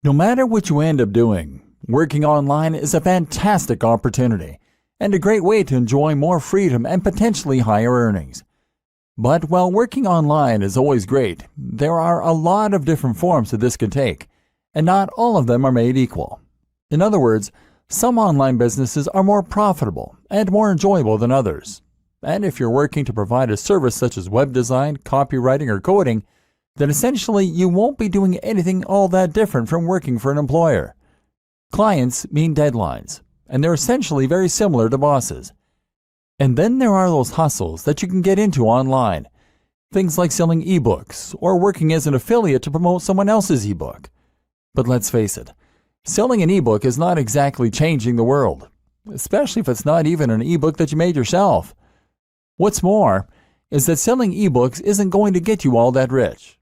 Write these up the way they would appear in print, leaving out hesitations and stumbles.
No matter what you end up doing, working online is a fantastic opportunity and a great way to enjoy more freedom and potentially higher earnings. But while working online is always great, there are a lot of different forms that this can take, and not all of them are made equal. In other words, some online businesses are more profitable and more enjoyable than others. And if you're working to provide a service such as web design, copywriting, or coding, then essentially you won't be doing anything all that different from working for an employer. Clients mean deadlines, and they're essentially very similar to bosses. And then there are those hustles that you can get into online. Things like selling ebooks or working as an affiliate to promote someone else's ebook. But let's face it, selling an ebook is not exactly changing the world, especially if it's not even an ebook that you made yourself. What's more is that selling ebooks isn't going to get you all that rich.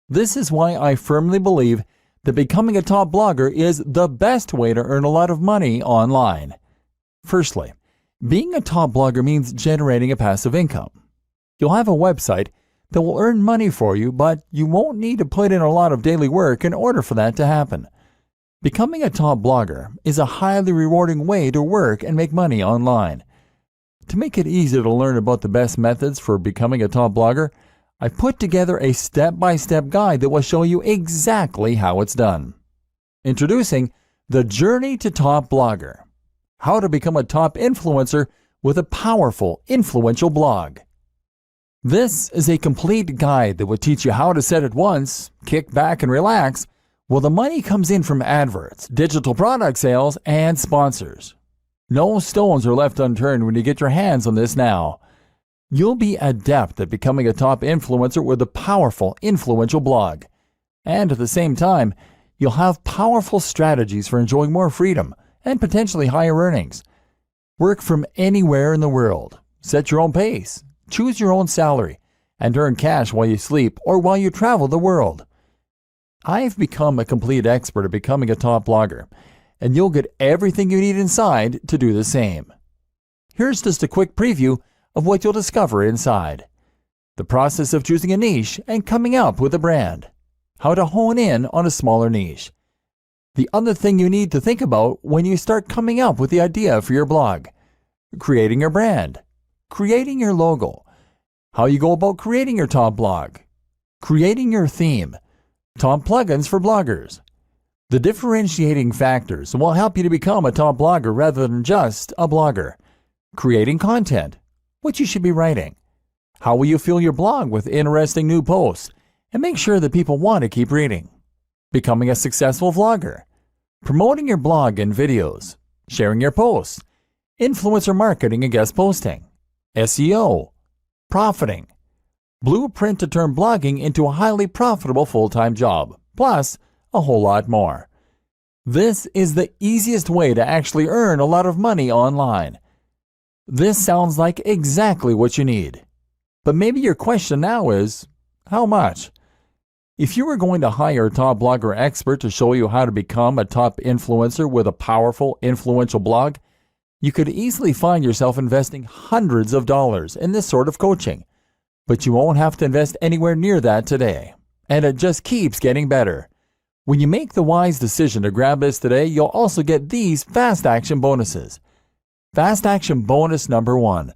This is why I firmly believe that becoming a top blogger is the best way to earn a lot of money online. Firstly, being a top blogger means generating a passive income. You'll have a website that will earn money for you, but you won't need to put in a lot of daily work in order for that to happen. Becoming a top blogger is a highly rewarding way to work and make money online. To make it easier to learn about the best methods for becoming a top blogger, I put together a step-by-step guide that will show you exactly how it's done. Introducing the Journey to Top Blogger: How to Become a Top Influencer with a Powerful, Influential Blog. This is a complete guide that will teach you how to set it once, kick back and relax, while the money comes in from adverts, digital product sales, and sponsors. No stones are left unturned when you get your hands on this now. You'll be adept at becoming a top influencer with a powerful, influential blog. And at the same time, you'll have powerful strategies for enjoying more freedom and potentially higher earnings. Work from anywhere in the world, set your own pace, choose your own salary, and earn cash while you sleep or while you travel the world. I've become a complete expert at becoming a top blogger, and you'll get everything you need inside to do the same. Here's just a quick preview of what you'll discover inside. The process of choosing a niche and coming up with a brand. How to hone in on a smaller niche. The other thing you need to think about when you start coming up with the idea for your blog. Creating your brand. Creating your logo. How you go about creating your top blog. Creating your theme. Top plugins for bloggers. The differentiating factors will help you to become a top blogger rather than just a blogger. Creating content. What you should be writing. How will you fill your blog with interesting new posts and make sure that people want to keep reading? Becoming a successful vlogger. Promoting your blog and videos. Sharing your posts. Influencer marketing and guest posting. SEO. Profiting. Blueprint to turn blogging into a highly profitable full-time job. Plus, a whole lot more. This is the easiest way to actually earn a lot of money online. This sounds like exactly what you need. But maybe your question now is, how much? If you were going to hire a top blogger expert to show you how to become a top influencer with a powerful, influential blog, you could easily find yourself investing hundreds of dollars in this sort of coaching. But you won't have to invest anywhere near that today. And it just keeps getting better. When you make the wise decision to grab this today, you'll also get these fast action bonuses. Fast action bonus number 1,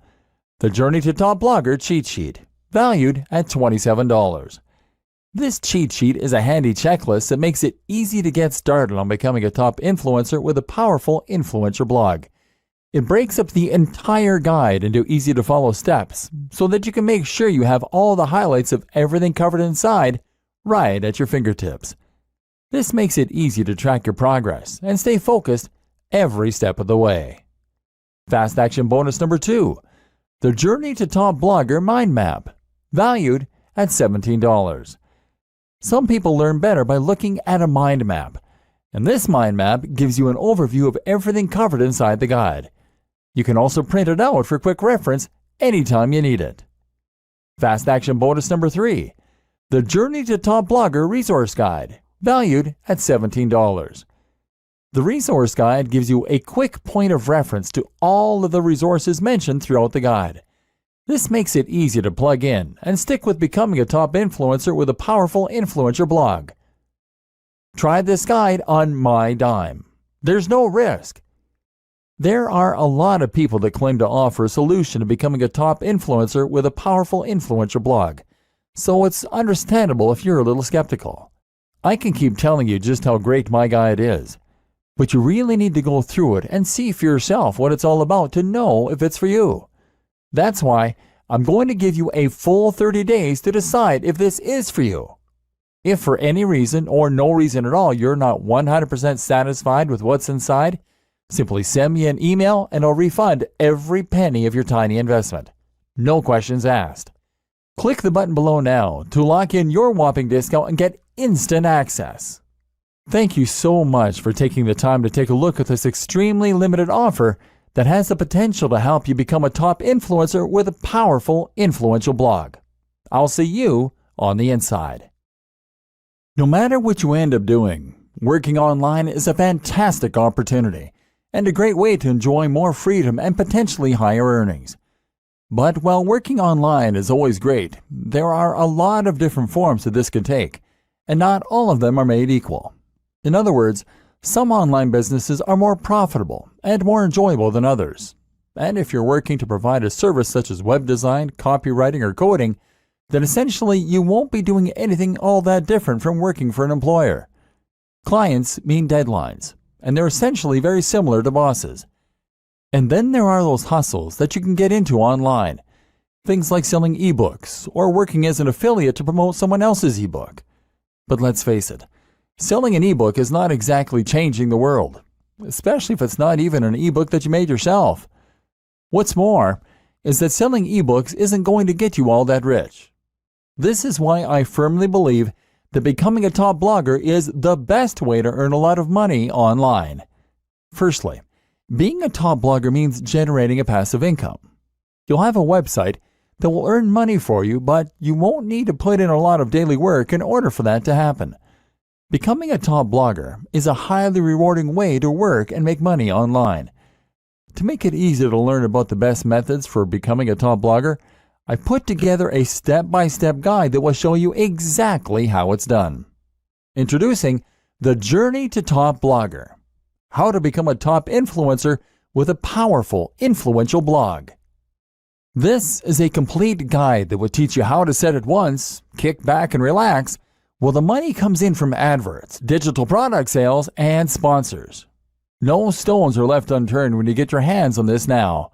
the Journey to Top Blogger cheat sheet, valued at $27. This cheat sheet is a handy checklist that makes it easy to get started on becoming a top influencer with a powerful influencer blog. It breaks up the entire guide into easy to follow steps so that you can make sure you have all the highlights of everything covered inside right at your fingertips. This makes it easy to track your progress and stay focused every step of the way. Fast action bonus number 2, the Journey to Top Blogger mind map, valued at $17. Some people learn better by looking at a mind map, and this mind map gives you an overview of everything covered inside the guide. You can also print it out for quick reference anytime you need it. Fast action bonus number 3, the Journey to Top Blogger resource guide, valued at $17. The resource guide gives you a quick point of reference to all of the resources mentioned throughout the guide. This makes it easy to plug in and stick with becoming a top influencer with a powerful influencer blog. Try this guide on my dime. There's no risk. There are a lot of people that claim to offer a solution to becoming a top influencer with a powerful influential blog, so it's understandable if you're a little skeptical. I can keep telling you just how great my guide is, but you really need to go through it and see for yourself what it's all about to know if it's for you. That's why I'm going to give you a full 30 days to decide if this is for you. If for any reason or no reason at all you're not 100% satisfied with what's inside, simply send me an email and I'll refund every penny of your tiny investment. No questions asked. Click the button below now to lock in your whopping discount and get instant access. Thank you so much for taking the time to take a look at this extremely limited offer that has the potential to help you become a top influencer with a powerful, influential blog. I'll see you on the inside. No matter what you end up doing, working online is a fantastic opportunity and a great way to enjoy more freedom and potentially higher earnings. But while working online is always great, there are a lot of different forms that this can take, and not all of them are made equal. In other words, some online businesses are more profitable and more enjoyable than others. And if you're working to provide a service such as web design, copywriting, or coding, then essentially you won't be doing anything all that different from working for an employer. Clients mean deadlines, and they're essentially very similar to bosses. And then there are those hustles that you can get into online. Things like selling ebooks or working as an affiliate to promote someone else's ebook. But let's face it, selling an ebook is not exactly changing the world, especially if it's not even an ebook that you made yourself. What's more is that selling ebooks isn't going to get you all that rich. This is why I firmly believe that becoming a top blogger is the best way to earn a lot of money online. Firstly, being a top blogger means generating a passive income. You'll have a website that will earn money for you, but you won't need to put in a lot of daily work in order for that to happen. Becoming a top blogger is a highly rewarding way to work and make money online. To make it easier to learn about the best methods for becoming a top blogger, I put together a step-by-step guide that will show you exactly how it's done. Introducing the Journey to Top Blogger: How to Become a Top Influencer with a Powerful, Influential Blog. This is a complete guide that will teach you how to set it once, kick back and relax, while the money comes in from adverts, digital product sales, and sponsors. No stones are left unturned when you get your hands on this now.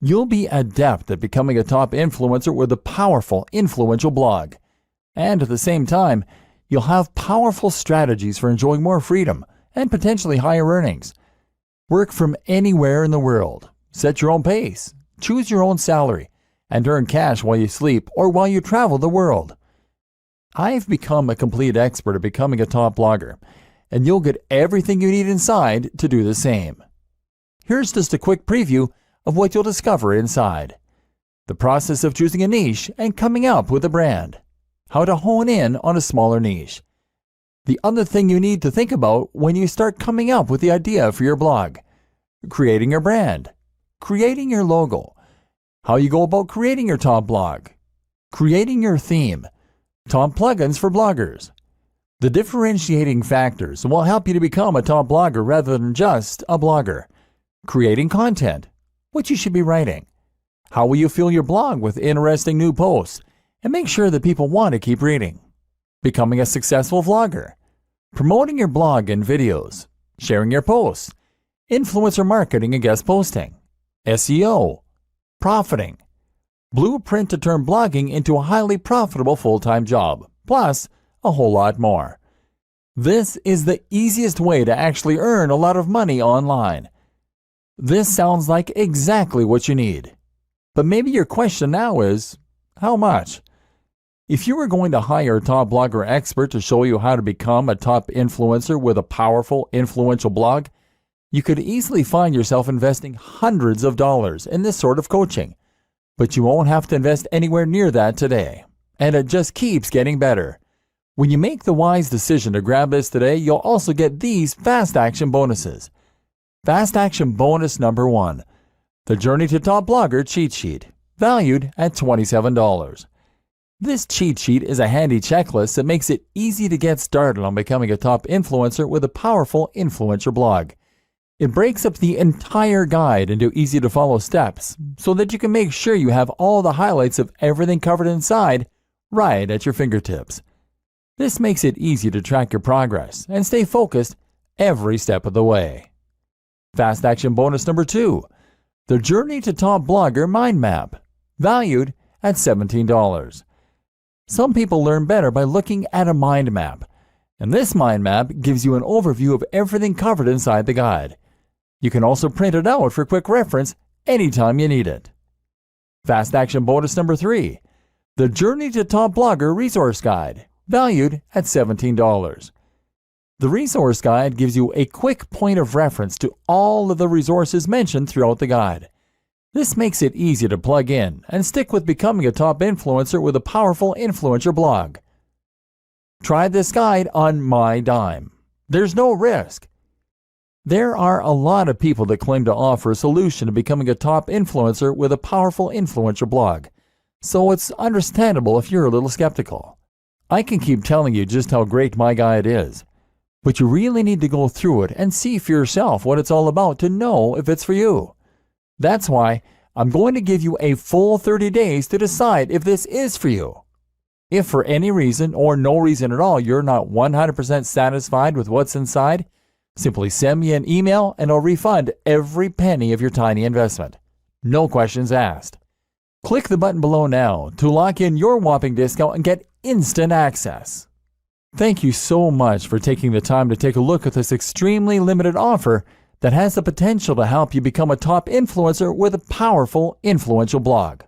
You'll be adept at becoming a top influencer with a powerful, influential blog. And at the same time, you'll have powerful strategies for enjoying more freedom and potentially higher earnings. Work from anywhere in the world. Set your own pace. Choose your own salary. And earn cash while you sleep or while you travel the world. I've become a complete expert at becoming a top blogger, and you'll get everything you need inside to do the same. Here's just a quick preview of what you'll discover inside. The process of choosing a niche and coming up with a brand. How to hone in on a smaller niche. The other thing you need to think about when you start coming up with the idea for your blog. Creating your brand. Creating your logo. How you go about creating your top blog. Creating your theme. Top plugins for bloggers. The differentiating factors will help you to become a top blogger rather than just a blogger. Creating content. What you should be writing. How will you fill your blog with interesting new posts and make sure that people want to keep reading? Becoming a successful vlogger. Promoting your blog and videos. Sharing your posts. Influencer marketing and guest posting. SEO. Profiting. Blueprint to turn blogging into a highly profitable full-time job, plus a whole lot more. This is the easiest way to actually earn a lot of money online. This sounds like exactly what you need. But maybe your question now is, how much? If you were going to hire a top blogger expert to show you how to become a top influencer with a powerful, influential blog, you could easily find yourself investing hundreds of dollars in this sort of coaching. But you won't have to invest anywhere near that today. And it just keeps getting better. When you make the wise decision to grab this today, you'll also get these fast action bonuses. Fast action bonus number 1, the Journey to Top Blogger cheat sheet, valued at $27. This cheat sheet is a handy checklist that makes it easy to get started on becoming a top influencer with a powerful influencer blog. It breaks up the entire guide into easy-to-follow steps so that you can make sure you have all the highlights of everything covered inside right at your fingertips. This makes it easy to track your progress and stay focused every step of the way. Fast action bonus number 2, the Journey to Top Blogger Mind Map, valued at $17. Some people learn better by looking at a mind map, and this mind map gives you an overview of everything covered inside the guide. You can also print it out for quick reference anytime you need it. Fast action bonus number 3, the Journey to Top Blogger Resource Guide, valued at $17. The resource guide gives you a quick point of reference to all of the resources mentioned throughout the guide. This makes it easy to plug in and stick with becoming a top influencer with a powerful influencer blog. Try this guide on my dime. There's no risk. There are a lot of people that claim to offer a solution to becoming a top influencer with a powerful influencer blog, so it's understandable if you're a little skeptical. I can keep telling you just how great my guide is, but you really need to go through it and see for yourself what it's all about to know if it's for you. That's why I'm going to give you a full 30 days to decide if this is for you. If for any reason or no reason at all you're not 100% satisfied with what's inside, simply send me an email and I'll refund every penny of your tiny investment. No questions asked. Click the button below now to lock in your whopping discount and get instant access. Thank you so much for taking the time to take a look at this extremely limited offer that has the potential to help you become a top influencer with a powerful influential blog.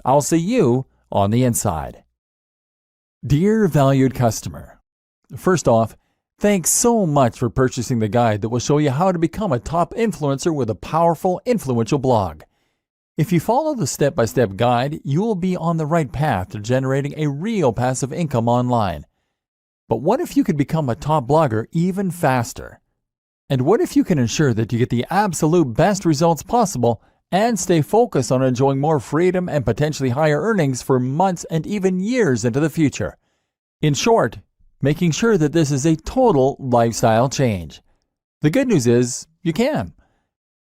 I'll see you on the inside. Dear valued customer, first off, thanks so much for purchasing the guide that will show you how to become a top influencer with a powerful influential blog. If you follow the step-by-step guide, you will be on the right path to generating a real passive income online. But what if you could become a top blogger even faster? And what if you can ensure that you get the absolute best results possible and stay focused on enjoying more freedom and potentially higher earnings for months and even years into the future? In short, making sure that this is a total lifestyle change. The good news is, you can.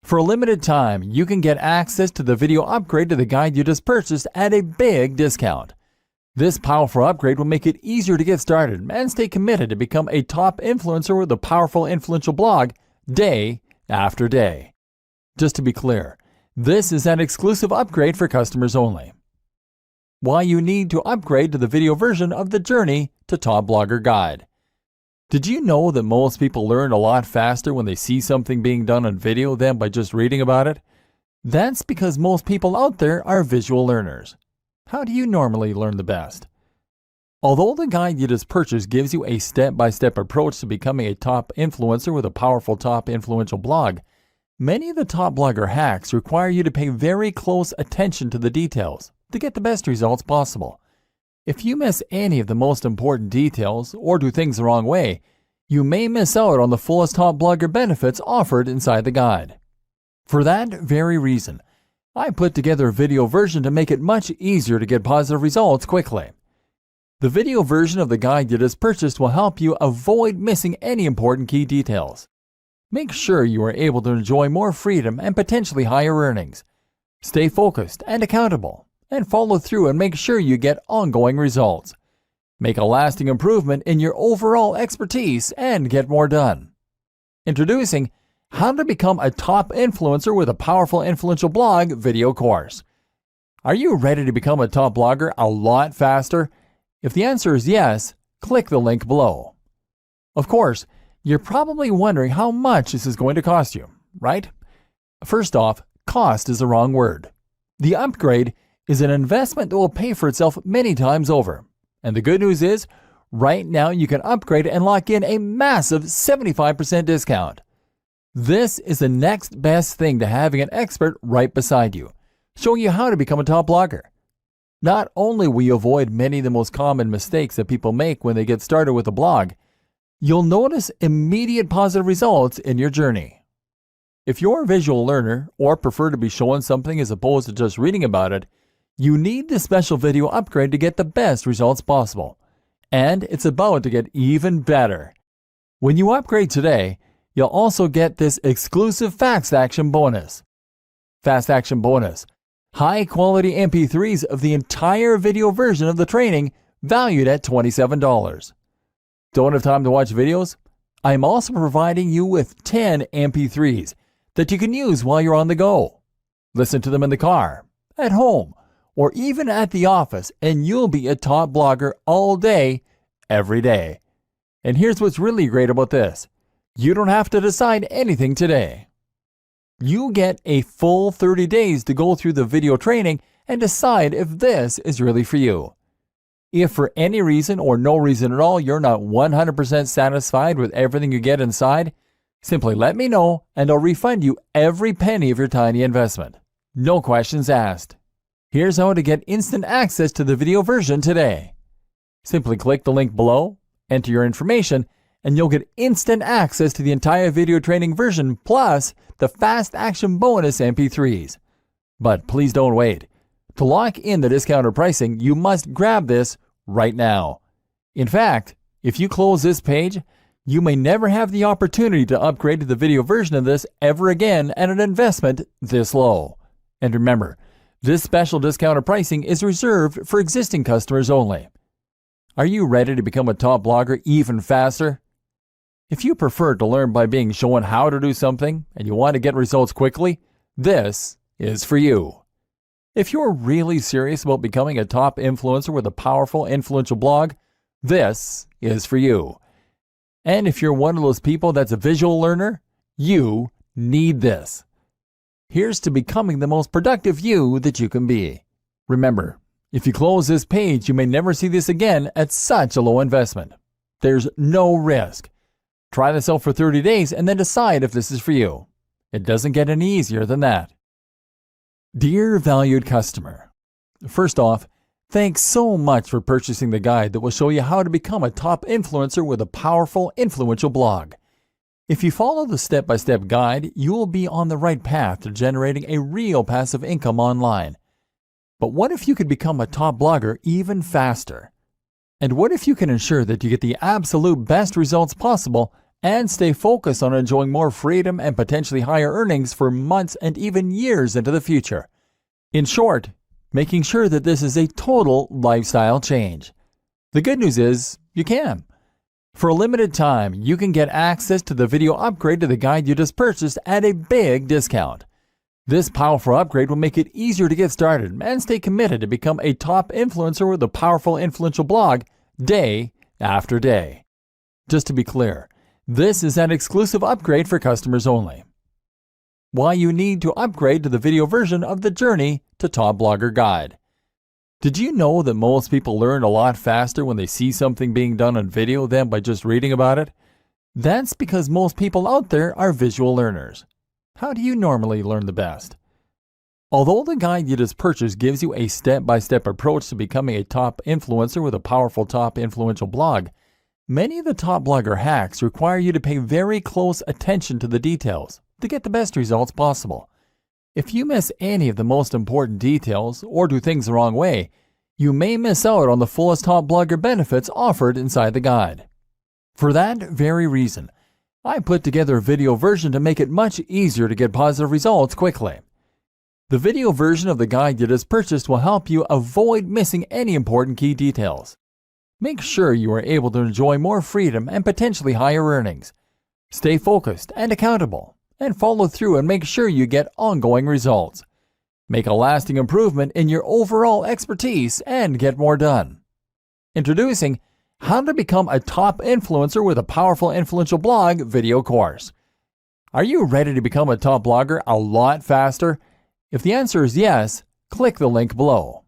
For a limited time, you can get access to the video upgrade to the guide you just purchased at a big discount. This powerful upgrade will make it easier to get started and stay committed to become a top influencer with a powerful influential blog day after day. Just to be clear, this is an exclusive upgrade for customers only. Why you need to upgrade to the video version of the Journey to Top Blogger Guide. Did you know that most people learn a lot faster when they see something being done on video than by just reading about it? That's because most people out there are visual learners. How do you normally learn the best? Although the guide you just purchased gives you a step-by-step approach to becoming a top influencer with a powerful top influential blog, many of the top blogger hacks require you to pay very close attention to the details to get the best results possible. If you miss any of the most important details or do things the wrong way, you may miss out on the fullest top blogger benefits offered inside the guide. For that very reason, I put together a video version to make it much easier to get positive results quickly. The video version of the guide you just purchased will help you avoid missing any important key details. Make sure you are able to enjoy more freedom and potentially higher earnings. Stay focused and accountable, and follow through and make sure you get ongoing results. Make a lasting improvement in your overall expertise and get more done. Introducing How to Become a Top Influencer with a Powerful Influential Blog video course. Are you ready to become a top blogger a lot faster? If the answer is yes, click the link below. Of course, you're probably wondering how much this is going to cost you, right? First off, cost is the wrong word. The upgrade is an investment that will pay for itself many times over. And the good news is, right now you can upgrade and lock in a massive 75% discount. This is the next best thing to having an expert right beside you, showing you how to become a top blogger. Not only will you avoid many of the most common mistakes that people make when they get started with a blog, you'll notice immediate positive results in your journey. If you're a visual learner or prefer to be shown something as opposed to just reading about it, You need this special video upgrade to get the best results possible. And it's about to get even better. When you upgrade today, you'll also get this exclusive Fast Action bonus. Fast Action bonus. High quality MP3s of the entire video version of the training valued at $27. Don't have time to watch videos? I'm also providing you with 10 MP3s that you can use while you're on the go. Listen to them in the car, at home, or even at the office, and you'll be a top blogger all day, every day. And here's what's really great about this. You don't have to decide anything today. You get a full 30 days to go through the video training and decide if this is really for you. If for any reason or no reason at all you're not 100% satisfied with everything you get inside, simply let me know and I'll refund you every penny of your tiny investment. No questions asked. Here's how to get instant access to the video version today. Simply click the link below, enter your information, and you'll get instant access to the entire video training version plus the Fast Action bonus MP3s. But please don't wait. To lock in the discounted pricing, you must grab this right now. In fact, if you close this page, you may never have the opportunity to upgrade to the video version of this ever again at an investment this low. And remember, this special discounted pricing is reserved for existing customers only. Are you ready to become a top blogger even faster? If you prefer to learn by being shown how to do something and you want to get results quickly, this is for you. If you're really serious about becoming a top influencer with a powerful, influential blog, this is for you. And if you're one of those people that's a visual learner, you need this. Here's to becoming the most productive you that you can be. Remember, if you close this page, you may never see this again at such a low investment. There's no risk. Try this out for 30 days and then decide if this is for you. It doesn't get any easier than that. Dear valued customer, first off, thanks so much for purchasing the guide that will show you how to become a top influencer with a powerful, influential blog. If you follow the step-by-step guide, you will be on the right path to generating a real passive income online. But what if you could become a top blogger even faster? And what if you can ensure that you get the absolute best results possible and stay focused on enjoying more freedom and potentially higher earnings for months and even years into the future? In short, making sure that this is a total lifestyle change. The good news is, you can. For a limited time, you can get access to the video upgrade to the guide you just purchased at a big discount. This powerful upgrade will make it easier to get started and stay committed to become a top influencer with a powerful, influential blog day after day. Just to be clear, this is an exclusive upgrade for customers only. Why you need to upgrade to the video version of the Journey to Top Blogger Guide. Did you know that most people learn a lot faster when they see something being done on video than by just reading about it? That's because most people out there are visual learners. How do you normally learn the best? Although the guide you just purchased gives you a step-by-step approach to becoming a top influencer with a powerful top influential blog, many of the top blogger hacks require you to pay very close attention to the details to get the best results possible. If you miss any of the most important details or do things the wrong way, you may miss out on the fullest top blogger benefits offered inside the guide. For that very reason, I put together a video version to make it much easier to get positive results quickly. The video version of the guide you just purchased will help you avoid missing any important key details. Make sure you are able to enjoy more freedom and potentially higher earnings. Stay focused and accountable, and follow through and make sure you get ongoing results. Make a lasting improvement in your overall expertise and get more done. Introducing How to Become a Top Influencer with a Powerful Influential Blog video course. Are you ready to become a top blogger a lot faster? If the answer is yes, click the link below.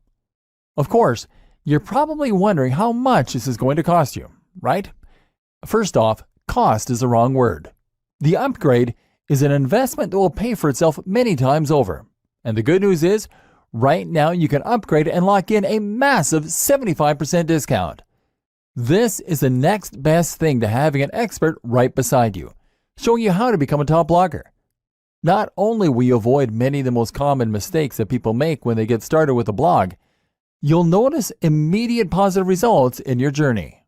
Of course, you're probably wondering how much this is going to cost you, right? First off, cost is the wrong word. The upgrade is an investment that will pay for itself many times over. And the good news is, right now you can upgrade and lock in a massive 75% discount. This is the next best thing to having an expert right beside you, showing you how to become a top blogger. Not only will you avoid many of the most common mistakes that people make when they get started with a blog, you'll notice immediate positive results in your journey.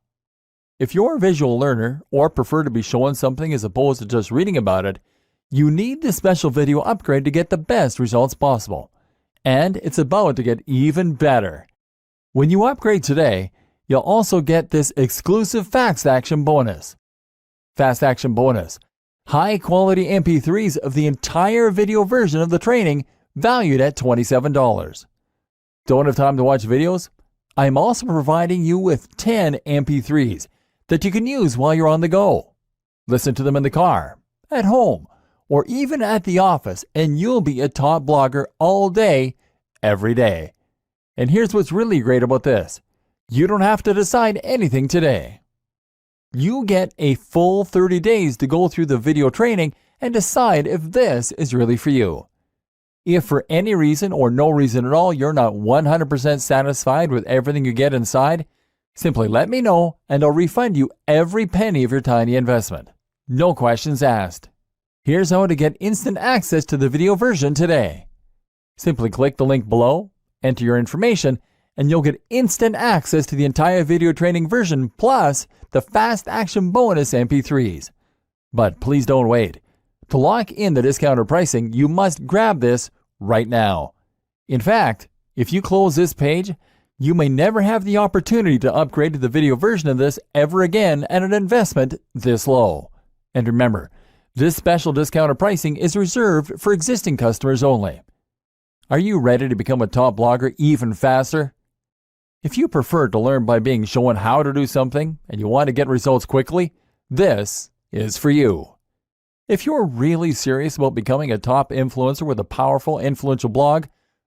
If you're a visual learner or prefer to be shown something as opposed to just reading about it, you need this special video upgrade to get the best results possible. And it's about to get even better. When you upgrade today, you'll also get this exclusive Fast Action bonus. Fast Action bonus. High quality MP3s of the entire video version of the training valued at $27. Don't have time to watch videos? I'm also providing you with 10 MP3s that you can use while you're on the go. Listen to them in the car, at home, or even at the office, and you'll be a top blogger all day, every day. And here's what's really great about this. You don't have to decide anything today. You get a full 30 days to go through the video training and decide if this is really for you. If for any reason or no reason at all you're not 100% satisfied with everything you get inside, simply let me know and I'll refund you every penny of your tiny investment. No questions asked. Here's how to get instant access to the video version today. Simply click the link below, enter your information, and you'll get instant access to the entire video training version plus the Fast Action bonus MP3s. But please don't wait. To lock in the discounted pricing, you must grab this right now. In fact, if you close this page, you may never have the opportunity to upgrade to the video version of this ever again at an investment this low. And remember, this special discounted pricing is reserved for existing customers only. Are you ready to become a top blogger even faster? If you prefer to learn by being shown how to do something and you want to get results quickly, this is for you. If you're really serious about becoming a top influencer with a powerful, influential blog,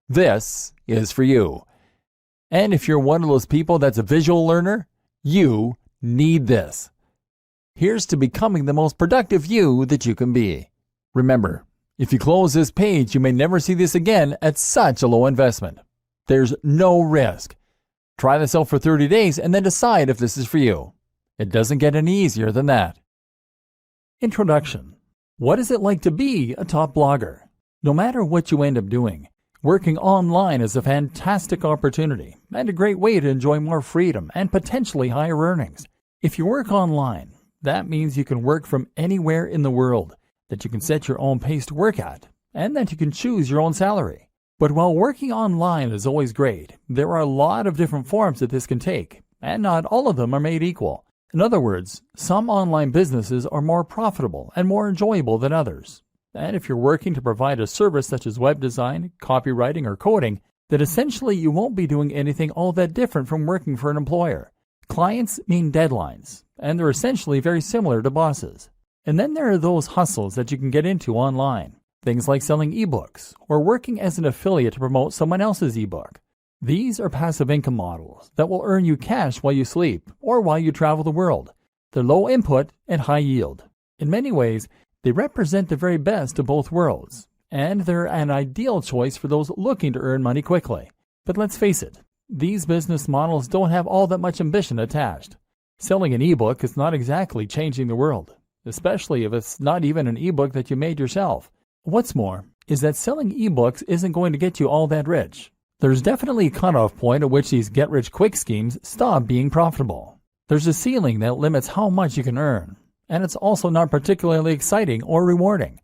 this is for you. And if you're one of those people that's a visual learner, you need this. Here's to becoming the most productive you that you can be. Remember, if you close this page, you may never see this again at such a low investment. There's no risk. Try this out for 30 days and then decide if this is for you. It doesn't get any easier than that. Introduction. What is it like to be a top blogger? No matter what you end up doing, working online is a fantastic opportunity and a great way to enjoy more freedom and potentially higher earnings. If you work online, that means you can work from anywhere in the world, that you can set your own pace to work at, and that you can choose your own salary. But while working online is always great, there are a lot of different forms that this can take, and not all of them are made equal. In other words, some online businesses are more profitable and more enjoyable than others. And if you're working to provide a service such as web design, copywriting, or coding, then essentially you won't be doing anything all that different from working for an employer. Clients mean deadlines, and they're essentially very similar to bosses. And then there are those hustles that you can get into online. Things like selling ebooks or working as an affiliate to promote someone else's ebook. These are passive income models that will earn you cash while you sleep or while you travel the world. They're low input and high yield. In many ways, they represent the very best of both worlds, and they're an ideal choice for those looking to earn money quickly. But let's face it, these business models don't have all that much ambition attached. Selling an ebook is not exactly changing the world, especially if it's not even an ebook that you made yourself. What's more is that selling ebooks isn't going to get you all that rich. There's definitely a cutoff point at which these get-rich-quick schemes stop being profitable. There's a ceiling that limits how much you can earn, and it's also not particularly exciting or rewarding.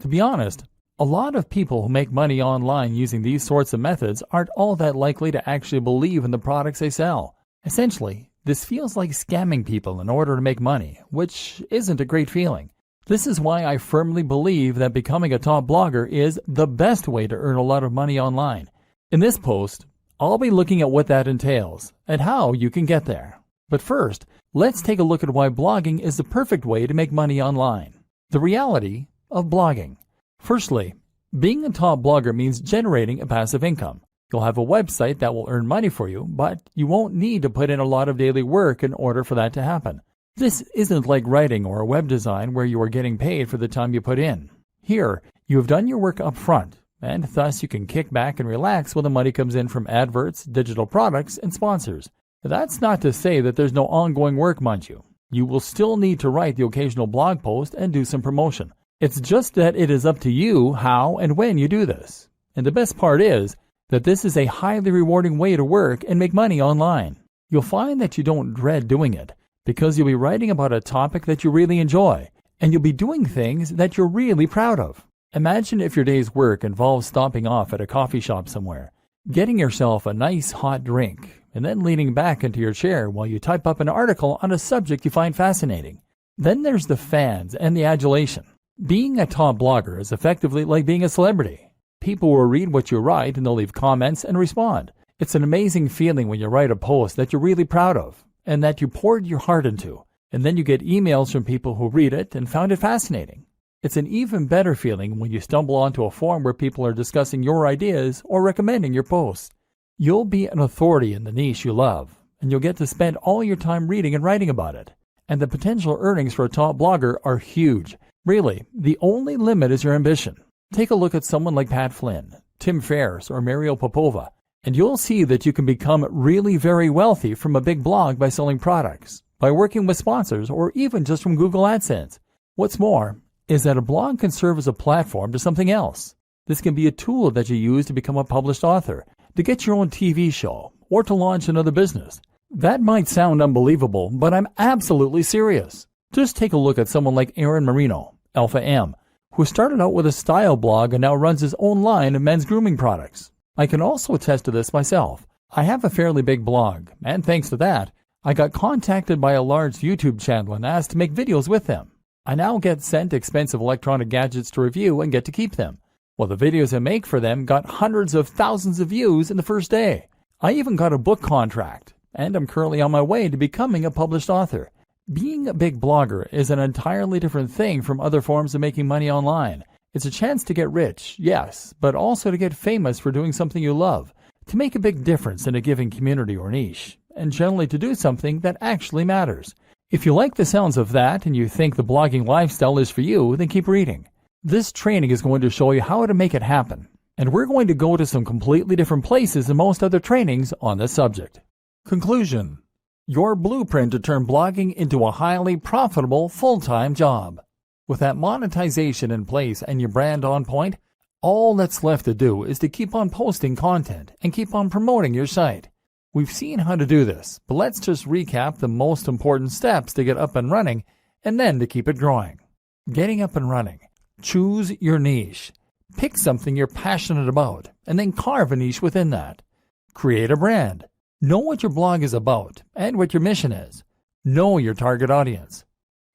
To be honest, a lot of people who make money online using these sorts of methods aren't all that likely to actually believe in the products they sell. Essentially, this feels like scamming people in order to make money, which isn't a great feeling. This is why I firmly believe that becoming a top blogger is the best way to earn a lot of money online. In this post, I'll be looking at what that entails and how you can get there. But first, let's take a look at why blogging is the perfect way to make money online. The reality of blogging. Firstly, being a top blogger means generating a passive income. You'll have a website that will earn money for you, but you won't need to put in a lot of daily work in order for that to happen. This isn't like writing or web design where you are getting paid for the time you put in. Here, you have done your work up front, and thus you can kick back and relax when the money comes in from adverts, digital products, and sponsors. That's not to say that there's no ongoing work, mind you. You will still need to write the occasional blog post and do some promotion. It's just that it is up to you how and when you do this. And the best part is that this is a highly rewarding way to work and make money online. You'll find that you don't dread doing it because you'll be writing about a topic that you really enjoy, and you'll be doing things that you're really proud of. Imagine if your day's work involves stopping off at a coffee shop somewhere, getting yourself a nice hot drink, and then leaning back into your chair while you type up an article on a subject you find fascinating. Then there's the fans and the adulation. Being a top blogger is effectively like being a celebrity. People will read what you write and they'll leave comments and respond. It's an amazing feeling when you write a post that you're really proud of and that you poured your heart into, and then you get emails from people who read it and found it fascinating. It's an even better feeling when you stumble onto a forum where people are discussing your ideas or recommending your posts. You'll be an authority in the niche you love, and you'll get to spend all your time reading and writing about it. And the potential earnings for a top blogger are huge. Really, the only limit is your ambition. Take a look at someone like Pat Flynn, Tim Ferriss, or Mariel Popova, and you'll see that you can become really very wealthy from a big blog by selling products, by working with sponsors, or even just from Google AdSense. What's more is that a blog can serve as a platform to something else. This can be a tool that you use to become a published author, to get your own TV show, or to launch another business. That might sound unbelievable, but I'm absolutely serious. Just take a look at someone like Aaron Marino, Alpha M, who started out with a style blog and now runs his own line of men's grooming products. I can also attest to this myself. I have a fairly big blog, and thanks to that, I got contacted by a large YouTube channel and asked to make videos with them. I now get sent expensive electronic gadgets to review and get to keep them. Well, the videos I make for them got hundreds of thousands of views in the first day. I even got a book contract, and I'm currently on my way to becoming a published author. Being a big blogger is an entirely different thing from other forms of making money online. It's a chance to get rich, yes, but also to get famous for doing something you love, to make a big difference in a given community or niche, and generally to do something that actually matters. If you like the sounds of that and you think the blogging lifestyle is for you, then keep reading. This training is going to show you how to make it happen, and we're going to go to some completely different places than most other trainings on this subject. Conclusion: your blueprint to turn blogging into a highly profitable full-time job. With that monetization in place and your brand on point, all that's left to do is to keep on posting content and keep on promoting your site. We've seen how to do this, but let's just recap the most important steps to get up and running and then to keep it growing. Getting up and running. Choose your niche. Pick something you're passionate about and then carve a niche within that. Create a brand. Know what your blog is about and what your mission is. Know your target audience.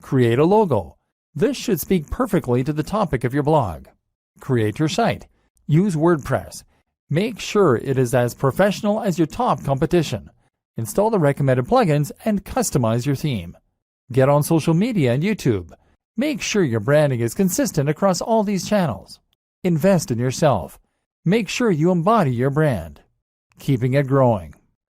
Create a logo. This should speak perfectly to the topic of your blog. Create your site. Use WordPress. Make sure it is as professional as your top competition. Install the recommended plugins and customize your theme. Get on social media and YouTube. Make sure your branding is consistent across all these channels. Invest in yourself. Make sure you embody your brand. Keeping it growing.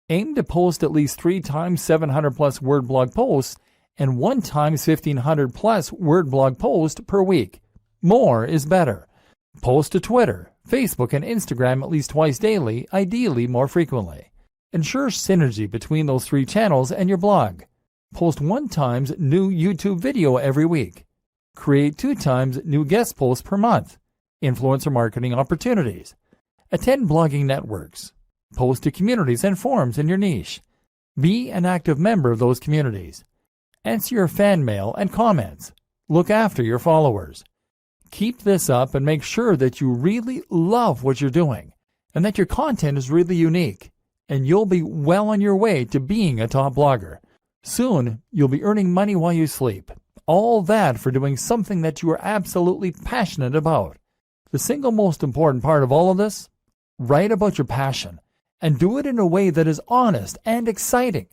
Aim to post at least 3 times 700 plus word blog posts and 1 times 1500 plus word blog post per week. More is better. Post to Twitter, Facebook, and Instagram at least twice daily, ideally more frequently. Ensure synergy between those 3 channels and your blog. Post 1 times new YouTube video every week. Create 2 times new guest posts per month. Influencer marketing opportunities. Attend blogging networks. Post to communities and forums in your niche. Be an active member of those communities. Answer your fan mail and comments. Look after your followers. Keep this up and make sure that you really love what you're doing and that your content is really unique, and you'll be well on your way to being a top blogger. Soon, you'll be earning money while you sleep. All that for doing something that you are absolutely passionate about. The single most important part of all of this? Write about your passion and do it in a way that is honest and exciting.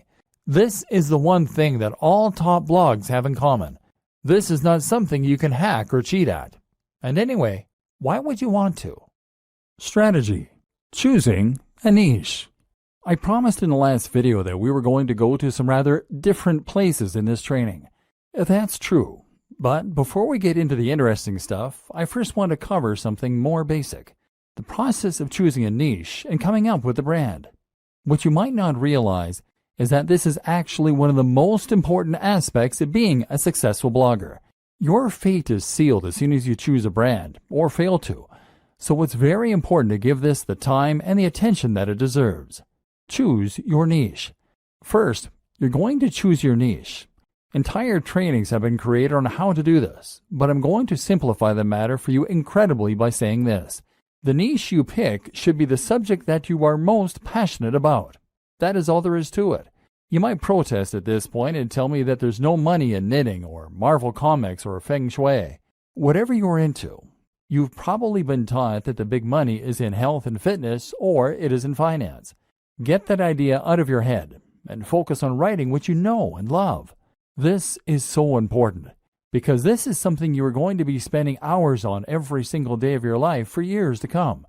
This is the one thing that all top blogs have in common. This is not something you can hack or cheat at. And anyway, why would you want to? Strategy. Choosing a niche. I promised in the last video that we were going to go to some rather different places in this training. That's true. But before we get into the interesting stuff, I first want to cover something more basic. The process of choosing a niche and coming up with a brand. What you might not realize is that this is actually one of the most important aspects of being a successful blogger. Your fate is sealed as soon as you choose a brand, or fail to. So it's very important to give this the time and the attention that it deserves. Choose your niche. First, you're going to choose your niche. Entire trainings have been created on how to do this, but I'm going to simplify the matter for you incredibly by saying this. The niche you pick should be the subject that you are most passionate about. That is all there is to it. You might protest at this point and tell me that there's no money in knitting or Marvel Comics or Feng Shui. Whatever you're into, you've probably been taught that the big money is in health and fitness or it is in finance. Get that idea out of your head and focus on writing what you know and love. This is so important because this is something you are going to be spending hours on every single day of your life for years to come.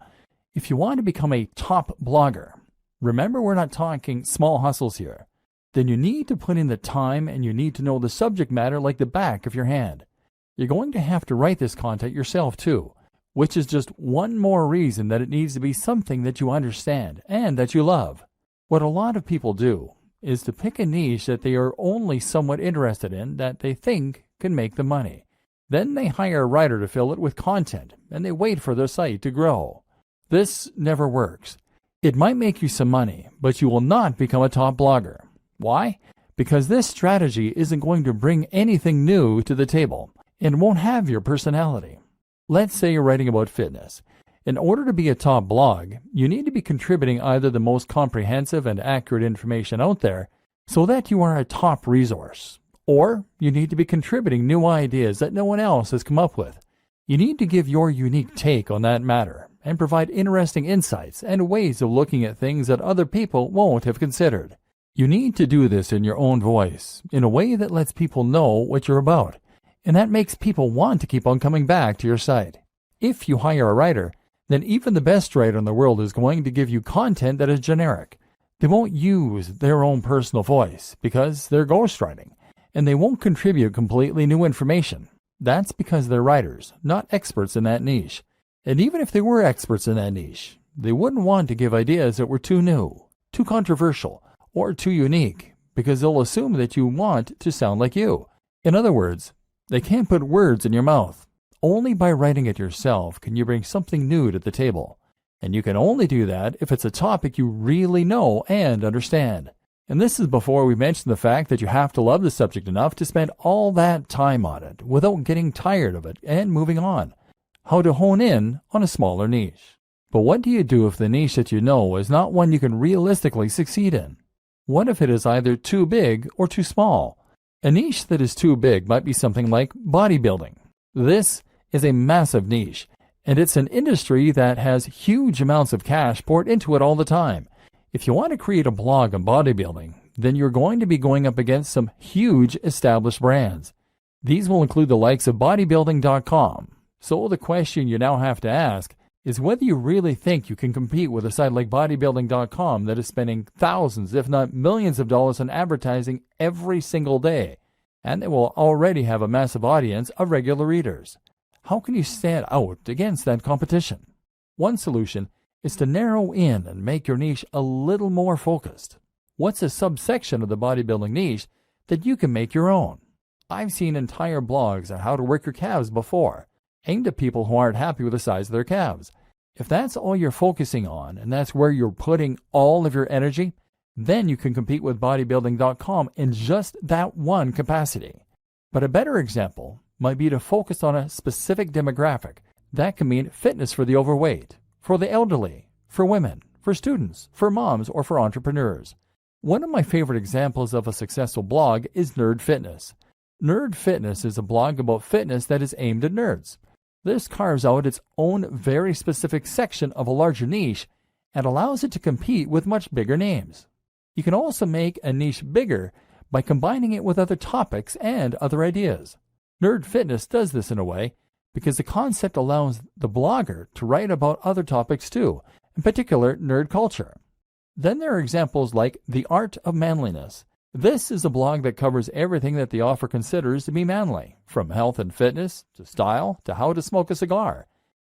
If you want to become a top blogger, remember we're not talking small hustles here, then you need to put in the time and you need to know the subject matter like the back of your hand. You're going to have to write this content yourself too, which is just one more reason that it needs to be something that you understand and that you love. What a lot of people do is to pick a niche that they are only somewhat interested in that they think can make them money. Then they hire a writer to fill it with content and they wait for their site to grow. This never works. It might make you some money, but you will not become a top blogger. Why? Because this strategy isn't going to bring anything new to the table and won't have your personality. Let's say you're writing about fitness. In order to be a top blog, you need to be contributing either the most comprehensive and accurate information out there so that you are a top resource, or you need to be contributing new ideas that no one else has come up with. You need to give your unique take on that matter and provide interesting insights and ways of looking at things that other people won't have considered. You need to do this in your own voice, in a way that lets people know what you're about, and that makes people want to keep on coming back to your site. If you hire a writer, then even the best writer in the world is going to give you content that is generic. They won't use their own personal voice because they're ghostwriting, and they won't contribute completely new information. That's because they're writers, not experts in that niche. And even if they were experts in that niche, they wouldn't want to give ideas that were too new, too controversial, or too unique, because they'll assume that you want to sound like you. In other words, they can't put words in your mouth. Only by writing it yourself can you bring something new to the table. And you can only do that if it's a topic you really know and understand. And this is before we mention the fact that you have to love the subject enough to spend all that time on it without getting tired of it and moving on. How to hone in on a smaller niche. But what do you do if the niche that you know is not one you can realistically succeed in? What if it is either too big or too small? A niche that is too big might be something like bodybuilding. This is a massive niche, and it's an industry that has huge amounts of cash poured into it all the time. If you want to create a blog on bodybuilding, then you're going to be going up against some huge established brands. These will include the likes of bodybuilding.com. So the question you now have to ask is whether you really think you can compete with a site like bodybuilding.com that is spending thousands, if not millions of dollars on advertising every single day, and they will already have a massive audience of regular readers. How can you stand out against that competition? One solution is to narrow in and make your niche a little more focused. What's a subsection of the bodybuilding niche that you can make your own? I've seen entire blogs on how to work your calves before, aimed at people who aren't happy with the size of their calves. If that's all you're focusing on and that's where you're putting all of your energy, then you can compete with bodybuilding.com in just that one capacity. But a better example might be to focus on a specific demographic. That can mean fitness for the overweight, for the elderly, for women, for students, for moms, or for entrepreneurs. One of my favorite examples of a successful blog is Nerd Fitness. Nerd Fitness is a blog about fitness that is aimed at nerds. This carves out its own very specific section of a larger niche and allows it to compete with much bigger names. You can also make a niche bigger by combining it with other topics and other ideas. Nerd Fitness does this in a way because the concept allows the blogger to write about other topics too, in particular nerd culture. Then there are examples like The Art of Manliness. This is a blog that covers everything that the author considers to be manly, from health and fitness, to style, to how to smoke a cigar.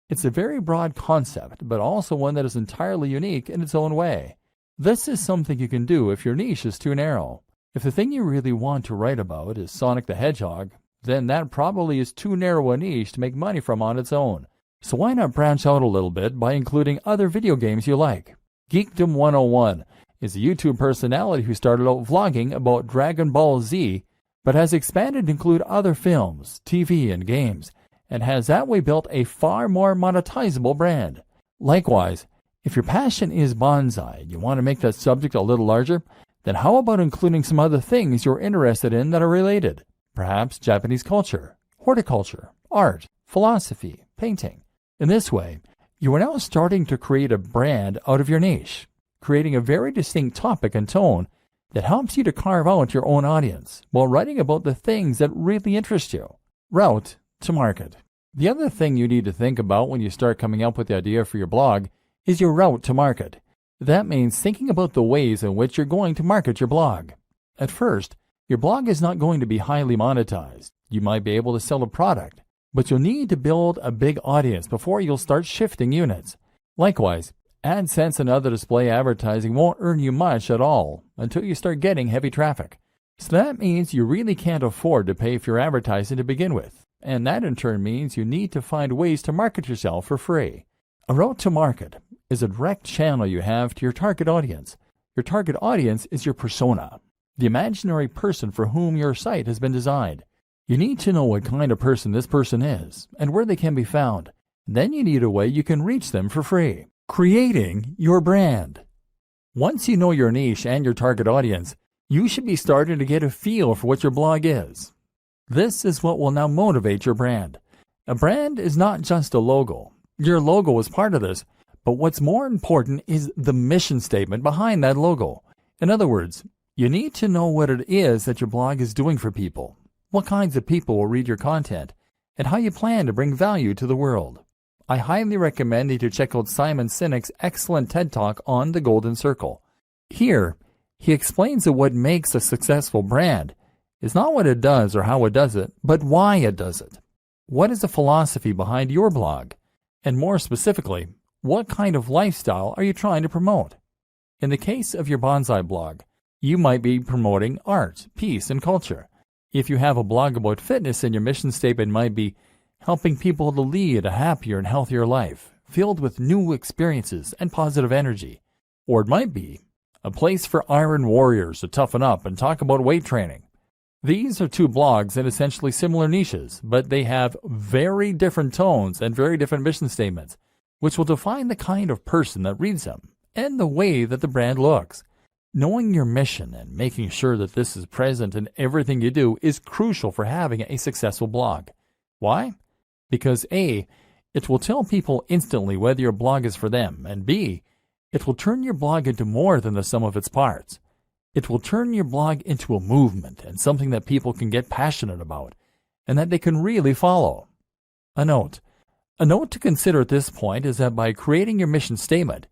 It's a very broad concept, but also one that is entirely unique in its own way. This is something you can do if your niche is too narrow. If the thing you really want to write about is Sonic the Hedgehog, then that probably is too narrow a niche to make money from on its own. So why not branch out a little bit by including other video games you like? Geekdom 101 is a YouTube personality who started out vlogging about Dragon Ball Z, but has expanded to include other films, TV, and games, and has that way built a far more monetizable brand. Likewise, if your passion is bonsai and you want to make that subject a little larger, then how about including some other things you're interested in that are related? Perhaps Japanese culture, horticulture, art, philosophy, painting. In this way, you are now starting to create a brand out of your niche, creating a very distinct topic and tone that helps you to carve out your own audience while writing about the things that really interest you. Route to market. The other thing you need to think about when you start coming up with the idea for your blog is your route to market. That means thinking about the ways in which you're going to market your blog. At first, your blog is not going to be highly monetized. You might be able to sell a product, but you'll need to build a big audience before you'll start shifting units. Likewise, AdSense and other display advertising won't earn you much at all until you start getting heavy traffic. So that means you really can't afford to pay for your advertising to begin with, and that in turn means you need to find ways to market yourself for free. A route to market is a direct channel you have to your target audience. Your target audience is your persona, the imaginary person for whom your site has been designed. You need to know what kind of person this person is and where they can be found. Then you need a way you can reach them for free. Creating your brand. Once you know your niche and your target audience, you should be starting to get a feel for what your blog is. This is what will now motivate your brand. A brand is not just a logo. Your logo is part of this, but what's more important is the mission statement behind that logo. In other words, you need to know what it is that your blog is doing for people, what kinds of people will read your content, and how you plan to bring value to the world. I highly recommend you to check out Simon Sinek's excellent TED Talk on the Golden Circle. Here, he explains that what makes a successful brand is not what it does or how it does it, but why it does it. What is the philosophy behind your blog? And more specifically, what kind of lifestyle are you trying to promote? In the case of your bonsai blog, you might be promoting art, peace, and culture. If you have a blog about fitness, then your mission statement might be helping people to lead a happier and healthier life, filled with new experiences and positive energy. Or it might be a place for iron warriors to toughen up and talk about weight training. These are two blogs in essentially similar niches, but they have very different tones and very different mission statements, which will define the kind of person that reads them and the way that the brand looks. Knowing your mission and making sure that this is present in everything you do is crucial for having a successful blog. Why? Because A, it will tell people instantly whether your blog is for them, and B, it will turn your blog into more than the sum of its parts. It will turn your blog into a movement and something that people can get passionate about and that they can really follow. A note to consider at this point is that by creating your mission statement,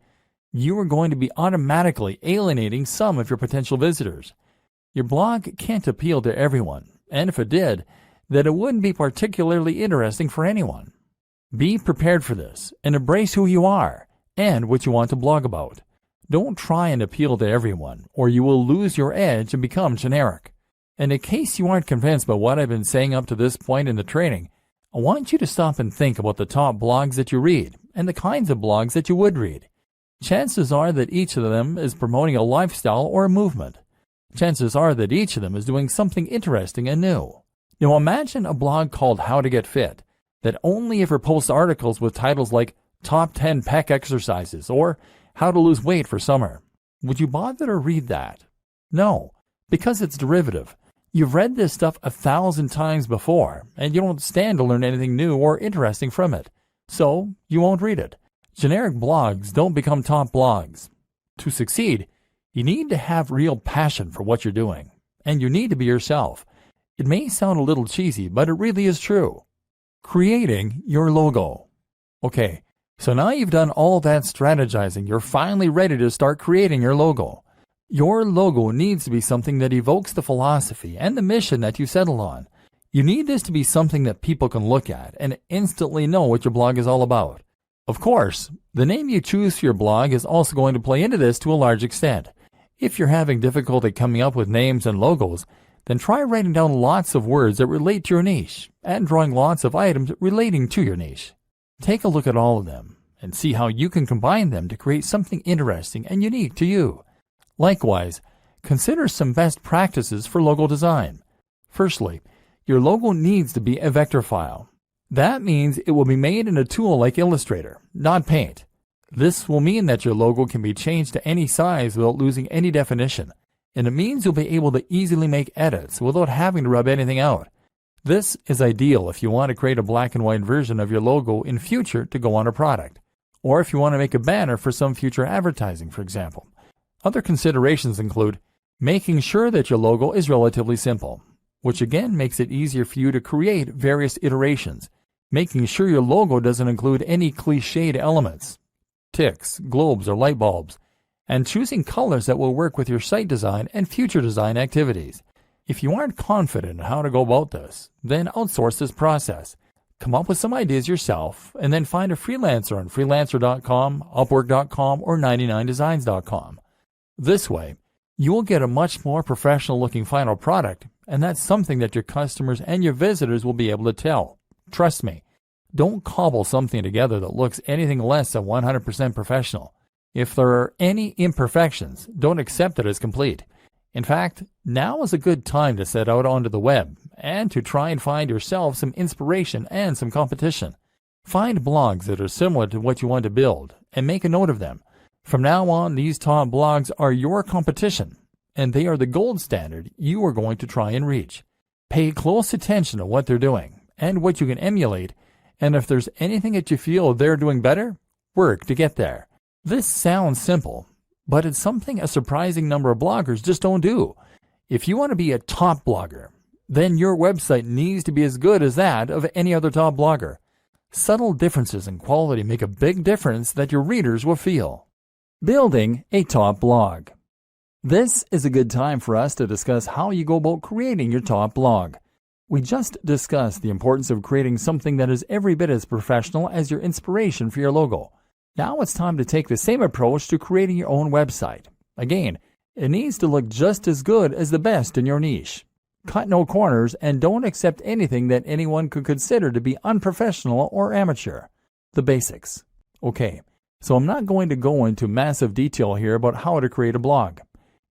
you are going to be automatically alienating some of your potential visitors. Your blog can't appeal to everyone, and if it did, then it wouldn't be particularly interesting for anyone. Be prepared for this and embrace who you are and what you want to blog about. Don't try and appeal to everyone, or you will lose your edge and become generic. And in case you aren't convinced by what I've been saying up to this point in the training, I want you to stop and think about the top blogs that you read and the kinds of blogs that you would read. Chances are that each of them is promoting a lifestyle or a movement. Chances are that each of them is doing something interesting and new. Now imagine a blog called How to Get Fit that only ever posts articles with titles like Top 10 Pec Exercises or How to Lose Weight for Summer. Would you bother to read that? No, because it's derivative. You've read this stuff 1,000 times before, and you don't stand to learn anything new or interesting from it. So you won't read it. Generic blogs don't become top blogs. To succeed, you need to have real passion for what you're doing, and you need to be yourself. It may sound a little cheesy, but it really is true. Creating your logo. Okay, so now you've done all that strategizing, you're finally ready to start creating your logo. Your logo needs to be something that evokes the philosophy and the mission that you settled on. You need this to be something that people can look at and instantly know what your blog is all about. Of course, the name you choose for your blog is also going to play into this to a large extent. If you're having difficulty coming up with names and logos, Then try writing down lots of words that relate to your niche and drawing lots of items relating to your niche. Take a look at all of them and see how you can combine them to create something interesting and unique to you. Likewise, consider some best practices for logo design. Firstly, your logo needs to be a vector file. That means it will be made in a tool like Illustrator, not Paint. This will mean that your logo can be changed to any size without losing any definition, and it means you'll be able to easily make edits without having to rub anything out. This is ideal if you want to create a black and white version of your logo in future to go on a product, or if you want to make a banner for some future advertising, for example. Other considerations include making sure that your logo is relatively simple, which again makes it easier for you to create various iterations, making sure your logo doesn't include any cliched elements, ticks, globes, or light bulbs, and choosing colors that will work with your site design and future design activities. If you aren't confident in how to go about this, then outsource this process. Come up with some ideas yourself, and then find a freelancer on freelancer.com, upwork.com, or 99designs.com. This way, you will get a much more professional-looking final product, and that's something that your customers and your visitors will be able to tell. Trust me, don't cobble something together that looks anything less than 100% professional. If there are any imperfections, don't accept it as complete. In fact, now is a good time to set out onto the web and to try and find yourself some inspiration and some competition. Find blogs that are similar to what you want to build and make a note of them. From now on, these top blogs are your competition, and they are the gold standard you are going to try and reach. Pay close attention to what they're doing and what you can emulate, and if there's anything that you feel they're doing better, work to get there. This sounds simple, but it's something a surprising number of bloggers just don't do. If you want to be a top blogger, then your website needs to be as good as that of any other top blogger. Subtle differences in quality make a big difference that your readers will feel. Building a top blog. This is a good time for us to discuss how you go about creating your top blog. We just discussed the importance of creating something that is every bit as professional as your inspiration for your logo. Now it's time to take the same approach to creating your own website. Again, it needs to look just as good as the best in your niche. Cut no corners and don't accept anything that anyone could consider to be unprofessional or amateur. The basics. Okay, so I'm not going to go into massive detail here about how to create a blog.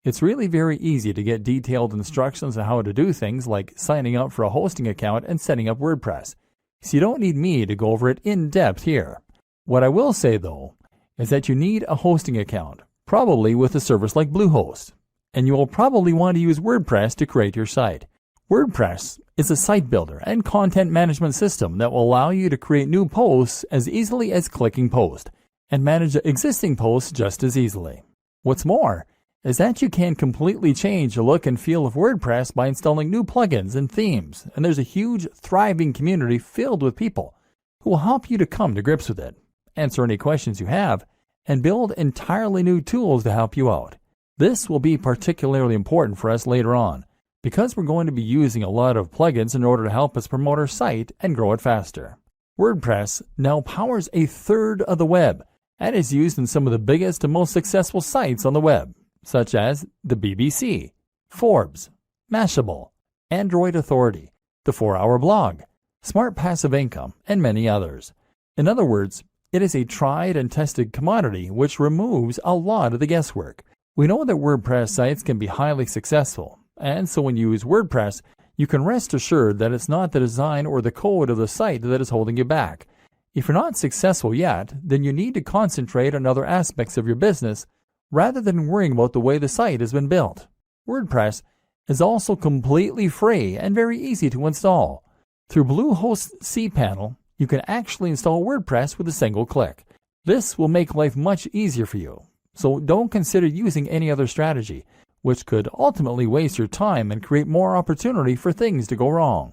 It's really very easy to get detailed instructions on how to do things like signing up for a hosting account and setting up WordPress. So you don't need me to go over it in depth here. What I will say though, is that you need a hosting account, probably with a service like Bluehost, and you will probably want to use WordPress to create your site. WordPress is a site builder and content management system that will allow you to create new posts as easily as clicking post, and manage existing posts just as easily. What's more, is that you can completely change the look and feel of WordPress by installing new plugins and themes, and there's a huge, thriving community filled with people who will help you to come to grips with it, answer any questions you have, and build entirely new tools to help you out. This will be particularly important for us later on, because we're going to be using a lot of plugins in order to help us promote our site and grow it faster. WordPress now powers a third of the web, and is used in some of the biggest and most successful sites on the web, such as the BBC, Forbes, Mashable, Android Authority, the 4-Hour Blog, Smart Passive Income, and many others. In other words, it is a tried and tested commodity which removes a lot of the guesswork. We know that WordPress sites can be highly successful, and so when you use WordPress, you can rest assured that it's not the design or the code of the site that is holding you back. If you're not successful yet, then you need to concentrate on other aspects of your business rather than worrying about the way the site has been built. WordPress is also completely free and very easy to install. Through Bluehost's cPanel, you can actually install WordPress with a single click. This will make life much easier for you, so don't consider using any other strategy, which could ultimately waste your time and create more opportunity for things to go wrong.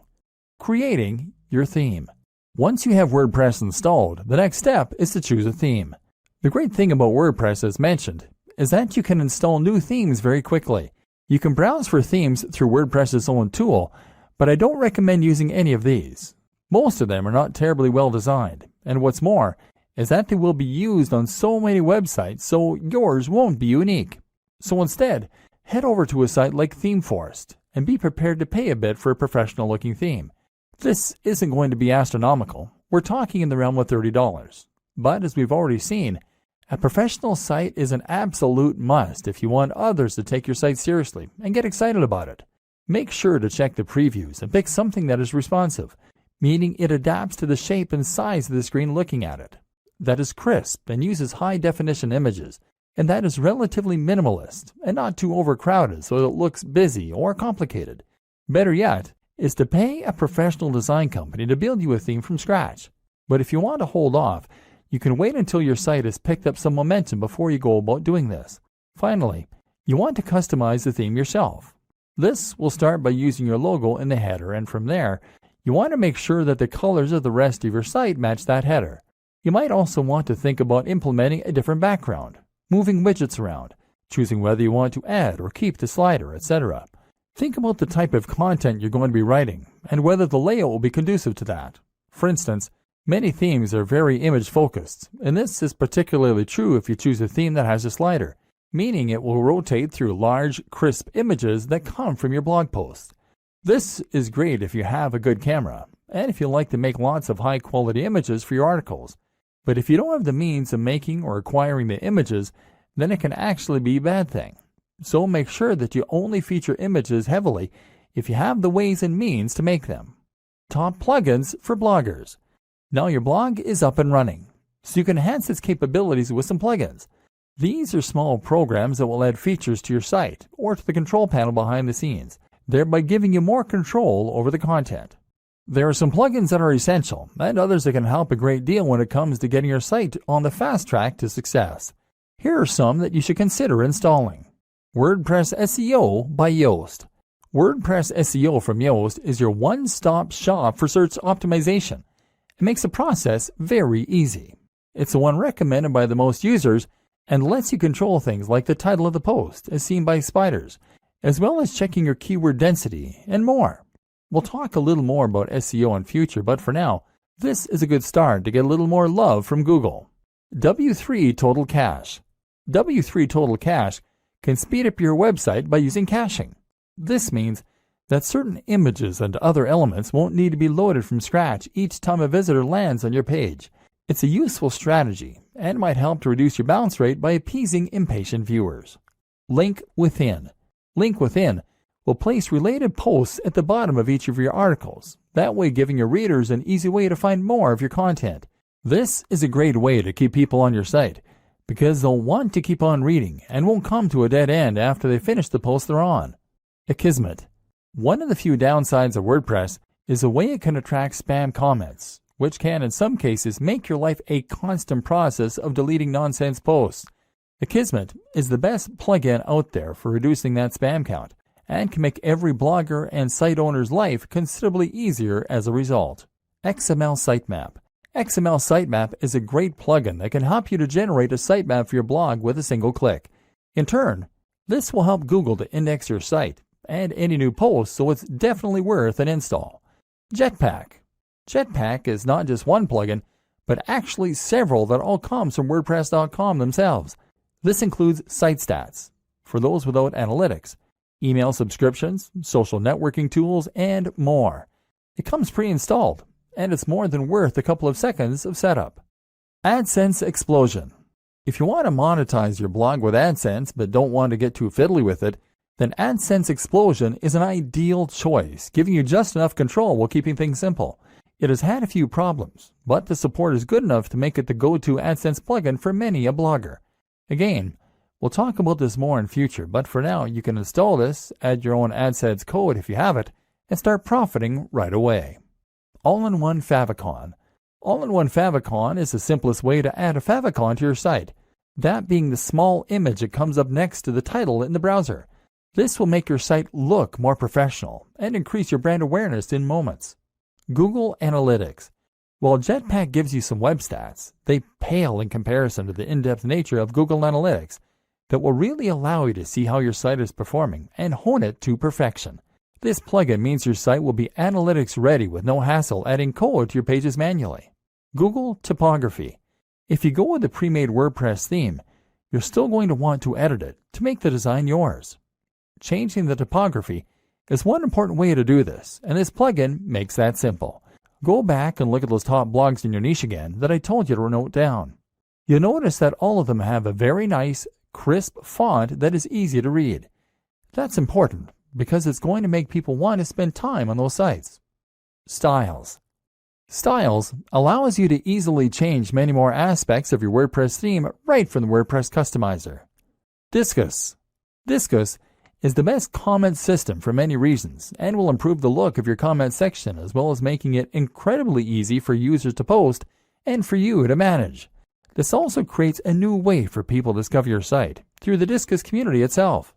Creating your theme. Once you have WordPress installed, the next step is to choose a theme. The great thing about WordPress, as mentioned, is that you can install new themes very quickly. You can browse for themes through WordPress's own tool, but I don't recommend using any of these. Most of them are not terribly well designed, and what's more is that they will be used on so many websites, so yours won't be unique. So instead, head over to a site like ThemeForest and be prepared to pay a bit for a professional-looking theme. This isn't going to be astronomical. We're talking in the realm of $30. But as we've already seen, a professional site is an absolute must if you want others to take your site seriously and get excited about it. Make sure to check the previews and pick something that is responsive, meaning it adapts to the shape and size of the screen looking at it, that is crisp and uses high-definition images, and that is relatively minimalist and not too overcrowded so it looks busy or complicated. Better yet is to pay a professional design company to build you a theme from scratch. But if you want to hold off, you can wait until your site has picked up some momentum before you go about doing this. Finally, you want to customize the theme yourself. This will start by using your logo in the header, and from there, you want to make sure that the colors of the rest of your site match that header. You might also want to think about implementing a different background, moving widgets around, choosing whether you want to add or keep the slider, etc. Think about the type of content you're going to be writing and whether the layout will be conducive to that. For instance, many themes are very image-focused, and this is particularly true if you choose a theme that has a slider, meaning it will rotate through large, crisp images that come from your blog posts. This is great if you have a good camera, and if you like to make lots of high-quality images for your articles. But if you don't have the means of making or acquiring the images, then it can actually be a bad thing. So make sure that you only feature images heavily if you have the ways and means to make them. Top plugins for bloggers. Now your blog is up and running, so you can enhance its capabilities with some plugins. These are small programs that will add features to your site or to the control panel behind the scenes, thereby giving you more control over the content. There are some plugins that are essential and others that can help a great deal when it comes to getting your site on the fast track to success. Here are some that you should consider installing. WordPress SEO by Yoast. WordPress SEO from Yoast is your one-stop shop for search optimization. It makes the process very easy. It's the one recommended by the most users and lets you control things like the title of the post as seen by spiders, as well as checking your keyword density and more. We'll talk a little more about SEO in future, but for now, this is a good start to get a little more love from Google. W3 Total Cache. W3 Total Cache can speed up your website by using caching. This means that certain images and other elements won't need to be loaded from scratch each time a visitor lands on your page. It's a useful strategy and might help to reduce your bounce rate by appeasing impatient viewers. Link Within. Link Within will place related posts at the bottom of each of your articles, that way giving your readers an easy way to find more of your content. This is a great way to keep people on your site, because they'll want to keep on reading and won't come to a dead end after they finish the post they're on. Akismet. One of the few downsides of WordPress is the way it can attract spam comments, which can in some cases make your life a constant process of deleting nonsense posts. Akismet is the best plugin out there for reducing that spam count, and can make every blogger and site owner's life considerably easier as a result. XML Sitemap. XML Sitemap is a great plugin that can help you to generate a sitemap for your blog with a single click. In turn, this will help Google to index your site and any new posts, so it's definitely worth an install. Jetpack. Jetpack is not just one plugin, but actually several that all comes from WordPress.com themselves. This includes site stats, for those without analytics, email subscriptions, social networking tools, and more. It comes pre-installed, and it's more than worth a couple of seconds of setup. AdSense Explosion. If you want to monetize your blog with AdSense but don't want to get too fiddly with it, then AdSense Explosion is an ideal choice, giving you just enough control while keeping things simple. It has had a few problems, but the support is good enough to make it the go-to AdSense plugin for many a blogger. Again, we'll talk about this more in future, but for now you can install this, add your own AdSense code if you have it, and start profiting right away. All-in-one favicon. All-in-one favicon is the simplest way to add a favicon to your site, that being the small image that comes up next to the title in the browser. This will make your site look more professional and increase your brand awareness in moments. Google Analytics. While Jetpack gives you some web stats, they pale in comparison to the in-depth nature of Google Analytics that will really allow you to see how your site is performing and hone it to perfection. This plugin means your site will be analytics ready with no hassle adding code to your pages manually. Google Typography. If you go with the pre-made WordPress theme, you're still going to want to edit it to make the design yours. Changing the typography There's one important way to do this, and this plugin makes that simple. Go back and look at those top blogs in your niche again that I told you to note down. You'll notice that all of them have a very nice, crisp font that is easy to read. That's important because it's going to make people want to spend time on those sites. Styles. Styles allows you to easily change many more aspects of your WordPress theme right from the WordPress customizer. Disqus. Disqus is the best comment system for many reasons and will improve the look of your comment section as well as making it incredibly easy for users to post and for you to manage. This also creates a new way for people to discover your site through the Disqus community itself.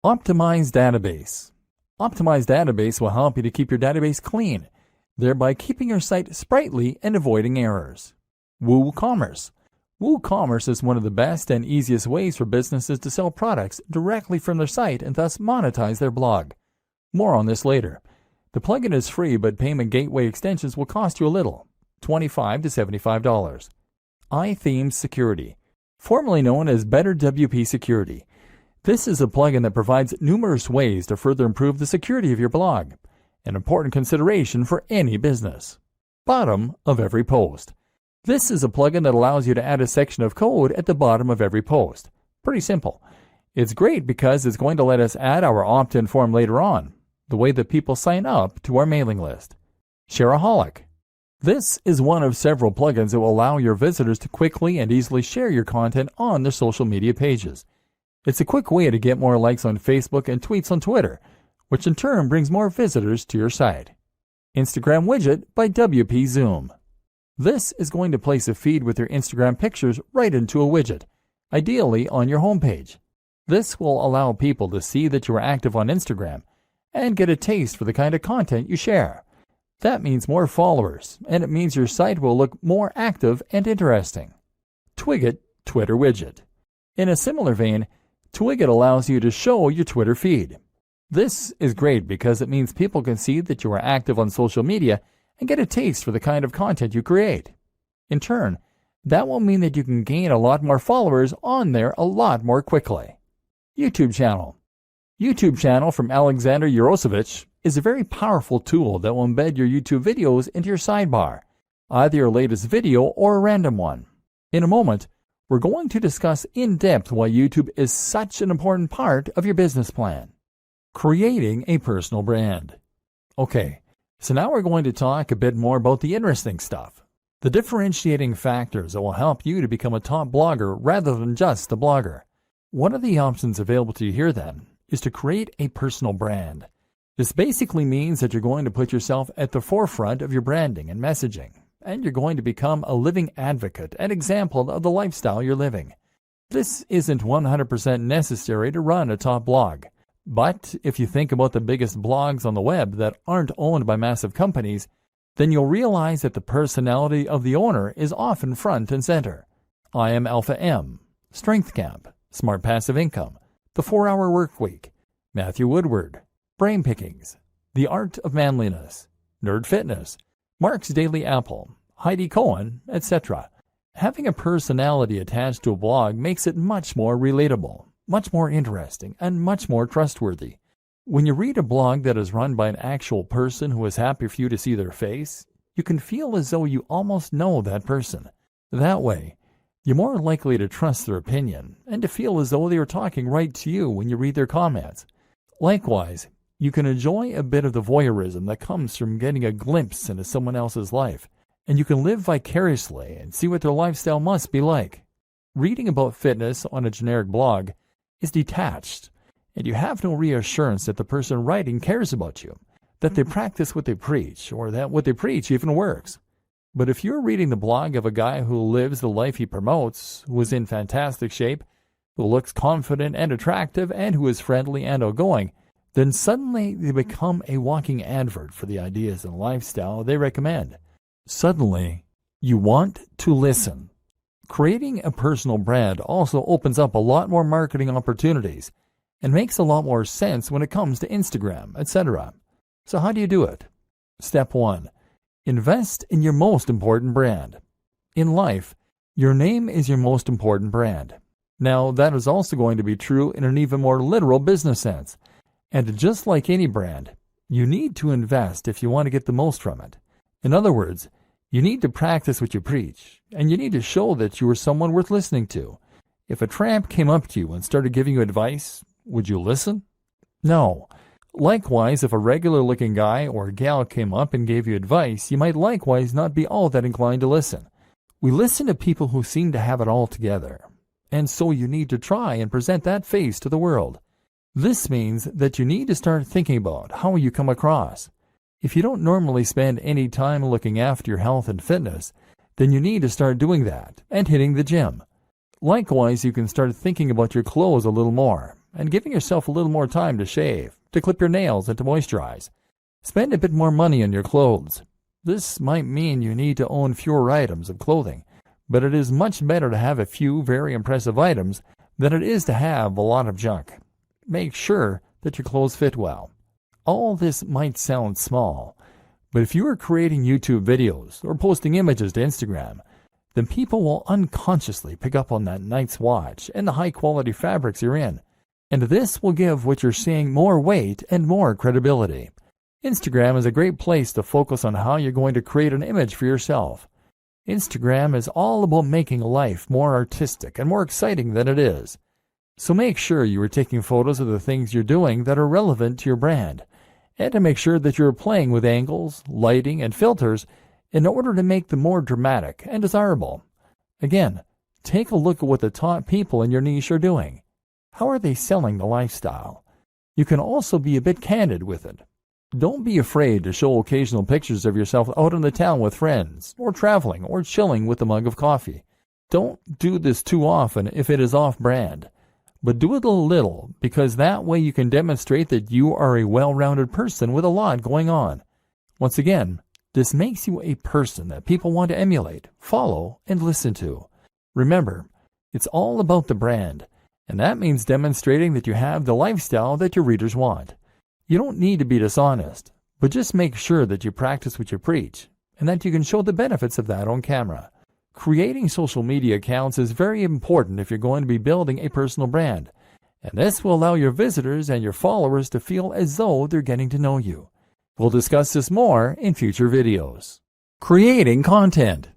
Optimized Database. Optimized Database will help you to keep your database clean, thereby keeping your site sprightly and avoiding errors. WooCommerce. WooCommerce is one of the best and easiest ways for businesses to sell products directly from their site and thus monetize their blog. More on this later. The plugin is free, but payment gateway extensions will cost you a little, $25 to $75. iThemes Security, formerly known as Better WP Security. This is a plugin that provides numerous ways to further improve the security of your blog, an important consideration for any business. Bottom of every post. This is a plugin that allows you to add a section of code at the bottom of every post. Pretty simple. It's great because it's going to let us add our opt-in form later on, the way that people sign up to our mailing list. Shareaholic. This is one of several plugins that will allow your visitors to quickly and easily share your content on their social media pages. It's a quick way to get more likes on Facebook and tweets on Twitter, which in turn brings more visitors to your site. Instagram Widget by WP Zoom. This is going to place a feed with your Instagram pictures right into a widget, ideally on your homepage. This will allow people to see that you are active on Instagram and get a taste for the kind of content you share. That means more followers, and it means your site will look more active and interesting. Twigget Twitter Widget. In a similar vein, Twigget allows you to show your Twitter feed. This is great because it means people can see that you are active on social media and get a taste for the kind of content you create. In turn, that will mean that you can gain a lot more followers on there a lot more quickly. YouTube channel. YouTube channel from Alexander Yarosevich is a very powerful tool that will embed your YouTube videos into your sidebar, either your latest video or a random one. In a moment, we're going to discuss in depth why YouTube is such an important part of your business plan. Creating a personal brand. Okay, so now we're going to talk a bit more about the interesting stuff, the differentiating factors that will help you to become a top blogger rather than just a blogger. One of the options available to you here then is to create a personal brand. This basically means that you're going to put yourself at the forefront of your branding and messaging, and you're going to become a living advocate and example of the lifestyle you're living. This isn't 100% necessary to run a top blog. But if you think about the biggest blogs on the web that aren't owned by massive companies, then you'll realize that the personality of the owner is often front and center. I Am Alpha M, Strength Camp, Smart Passive Income, The 4-Hour Workweek, Matthew Woodward, Brain Pickings, The Art of Manliness, Nerd Fitness, Mark's Daily Apple, Heidi Cohen, etc. Having a personality attached to a blog makes it much more relatable, much more interesting, and much more trustworthy. When you read a blog that is run by an actual person who is happy for you to see their face, you can feel as though you almost know that person. That way, you're more likely to trust their opinion and to feel as though they are talking right to you when you read their comments. Likewise, you can enjoy a bit of the voyeurism that comes from getting a glimpse into someone else's life, and you can live vicariously and see what their lifestyle must be like. Reading about fitness on a generic blog is detached, and you have no reassurance that the person writing cares about you, that they practice what they preach, or that what they preach even works. But if you're reading the blog of a guy who lives the life he promotes, who is in fantastic shape, who looks confident and attractive, and who is friendly and outgoing, then suddenly they become a walking advert for the ideas and lifestyle they recommend. Suddenly, you want to listen. Creating a personal brand also opens up a lot more marketing opportunities and makes a lot more sense when it comes to Instagram, etc. So how do you do it? Step 1. Invest in your most important brand. In life, your name is your most important brand. Now, that is also going to be true in an even more literal business sense. And just like any brand, you need to invest if you want to get the most from it. In other words, you need to practice what you preach, and you need to show that you are someone worth listening to. If a tramp came up to you and started giving you advice, would you listen? No. Likewise, if a regular-looking guy or gal came up and gave you advice, you might likewise not be all that inclined to listen. We listen to people who seem to have it all together, and so you need to try and present that face to the world. This means that you need to start thinking about how you come across. If you don't normally spend any time looking after your health and fitness, then you need to start doing that and hitting the gym. Likewise, you can start thinking about your clothes a little more and giving yourself a little more time to shave, to clip your nails, and to moisturize. Spend a bit more money on your clothes. This might mean you need to own fewer items of clothing, but it is much better to have a few very impressive items than it is to have a lot of junk. Make sure that your clothes fit well. All this might sound small, but if you are creating YouTube videos or posting images to Instagram, then people will unconsciously pick up on that nice watch and the high-quality fabrics you're in, and this will give what you're saying more weight and more credibility. Instagram is a great place to focus on how you're going to create an image for yourself. Instagram is all about making life more artistic and more exciting than it is. So make sure you are taking photos of the things you're doing that are relevant to your brand, and to make sure that you're playing with angles, lighting, and filters in order to make them more dramatic and desirable. Again, take a look at what the top people in your niche are doing. How are they selling the lifestyle? You can also be a bit candid with it. Don't be afraid to show occasional pictures of yourself out in the town with friends, or traveling, or chilling with a mug of coffee. Don't do this too often if it is off-brand, but do it a little, because that way you can demonstrate that you are a well-rounded person with a lot going on. Once again, this makes you a person that people want to emulate, follow, and listen to. Remember, it's all about the brand, and that means demonstrating that you have the lifestyle that your readers want. You don't need to be dishonest, but just make sure that you practice what you preach, and that you can show the benefits of that on camera. Creating social media accounts is very important if you're going to be building a personal brand, and this will allow your visitors and your followers to feel as though they're getting to know you. We'll discuss this more in future videos. Creating content.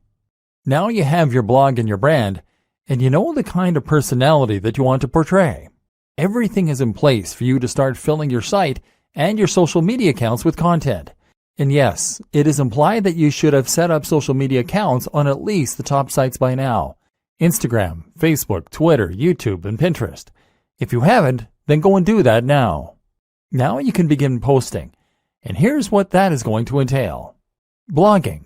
Now you have your blog and your brand, and you know the kind of personality that you want to portray. Everything is in place for you to start filling your site and your social media accounts with content. And yes, it is implied that you should have set up social media accounts on at least the top sites by now: Instagram, Facebook, Twitter, YouTube, and Pinterest. If you haven't, then go and do that now. Now you can begin posting, and here's what that is going to entail. Blogging.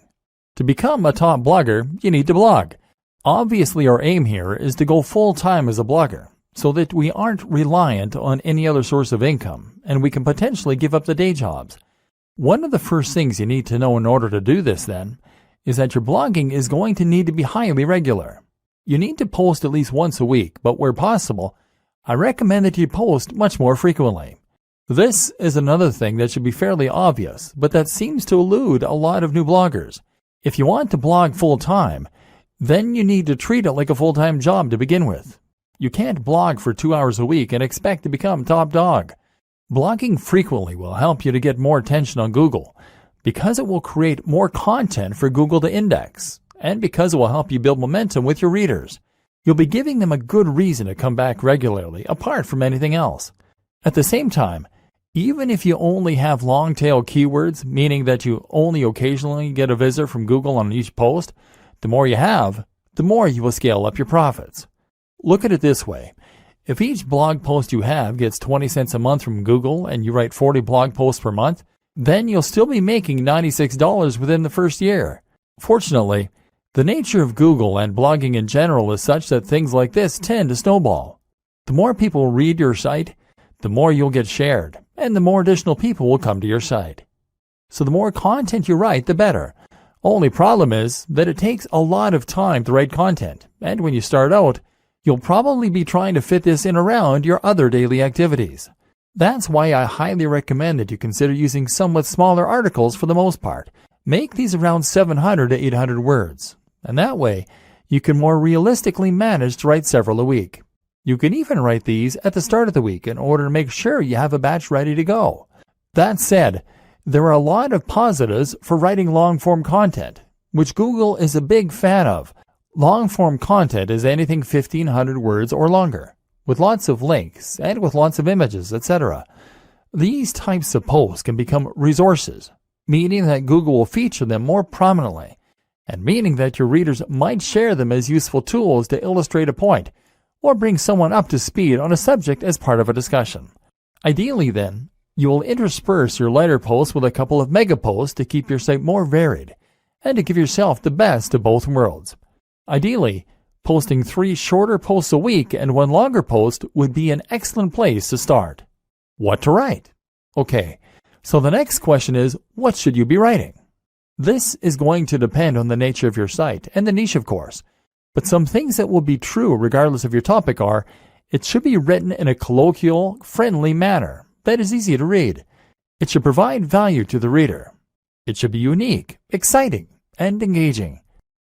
To become a top blogger, you need to blog. Obviously, our aim here is to go full-time as a blogger, so that we aren't reliant on any other source of income, and we can potentially give up the day jobs. One of the first things you need to know in order to do this, then, is that your blogging is going to need to be highly regular. You need to post at least once a week, but where possible, I recommend that you post much more frequently. This is another thing that should be fairly obvious, but that seems to elude a lot of new bloggers. If you want to blog full-time, then you need to treat it like a full-time job to begin with. You can't blog for 2 hours a week and expect to become top dog. Blogging frequently will help you to get more attention on Google, because it will create more content for Google to index, and because it will help you build momentum with your readers. You'll be giving them a good reason to come back regularly, apart from anything else. At the same time, even if you only have long-tail keywords, meaning that you only occasionally get a visit from Google on each post, the more you have, the more you will scale up your profits. Look at it this way. If each blog post you have gets 20 cents a month from Google and you write 40 blog posts per month, then you'll still be making $96 within the first year. Fortunately, the nature of Google and blogging in general is such that things like this tend to snowball. The more people read your site, the more you'll get shared, and the more additional people will come to your site. So the more content you write, the better. Only problem is that it takes a lot of time to write content, and when you start out, you'll probably be trying to fit this in around your other daily activities. That's why I highly recommend that you consider using somewhat smaller articles for the most part. Make these around 700 to 800 words, and that way you can more realistically manage to write several a week. You can even write these at the start of the week in order to make sure you have a batch ready to go. That said, there are a lot of positives for writing long-form content, which Google is a big fan of. Long-form content is anything 1,500 words or longer, with lots of links and with lots of images, etc. These types of posts can become resources, meaning that Google will feature them more prominently, and meaning that your readers might share them as useful tools to illustrate a point or bring someone up to speed on a subject as part of a discussion. Ideally, then, you will intersperse your lighter posts with a couple of mega posts to keep your site more varied and to give yourself the best of both worlds. Ideally, posting 3 shorter posts a week and 1 longer post would be an excellent place to start. What to write? Okay, so the next question is, what should you be writing? This is going to depend on the nature of your site and the niche, of course. But some things that will be true regardless of your topic are, it should be written in a colloquial, friendly manner that is easy to read. It should provide value to the reader. It should be unique, exciting, and engaging.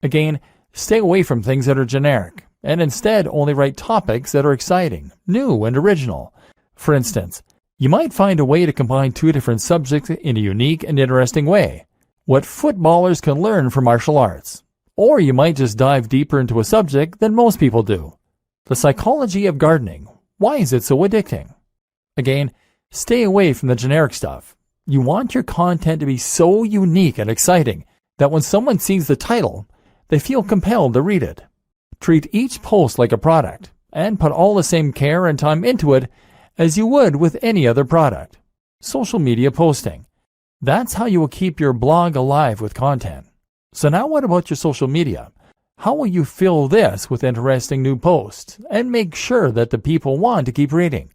Again, stay away from things that are generic, and instead only write topics that are exciting, new, and original. For instance, you might find a way to combine 2 different subjects in a unique and interesting way. What footballers can learn from martial arts. Or you might just dive deeper into a subject than most people do. The psychology of gardening. Why is it so addicting? Again, stay away from the generic stuff. You want your content to be so unique and exciting that when someone sees the title, they feel compelled to read it. Treat each post like a product and put all the same care and time into it as you would with any other product. Social media posting. That's how you will keep your blog alive with content. So now what about your social media? How will you fill this with interesting new posts and make sure that the people want to keep reading?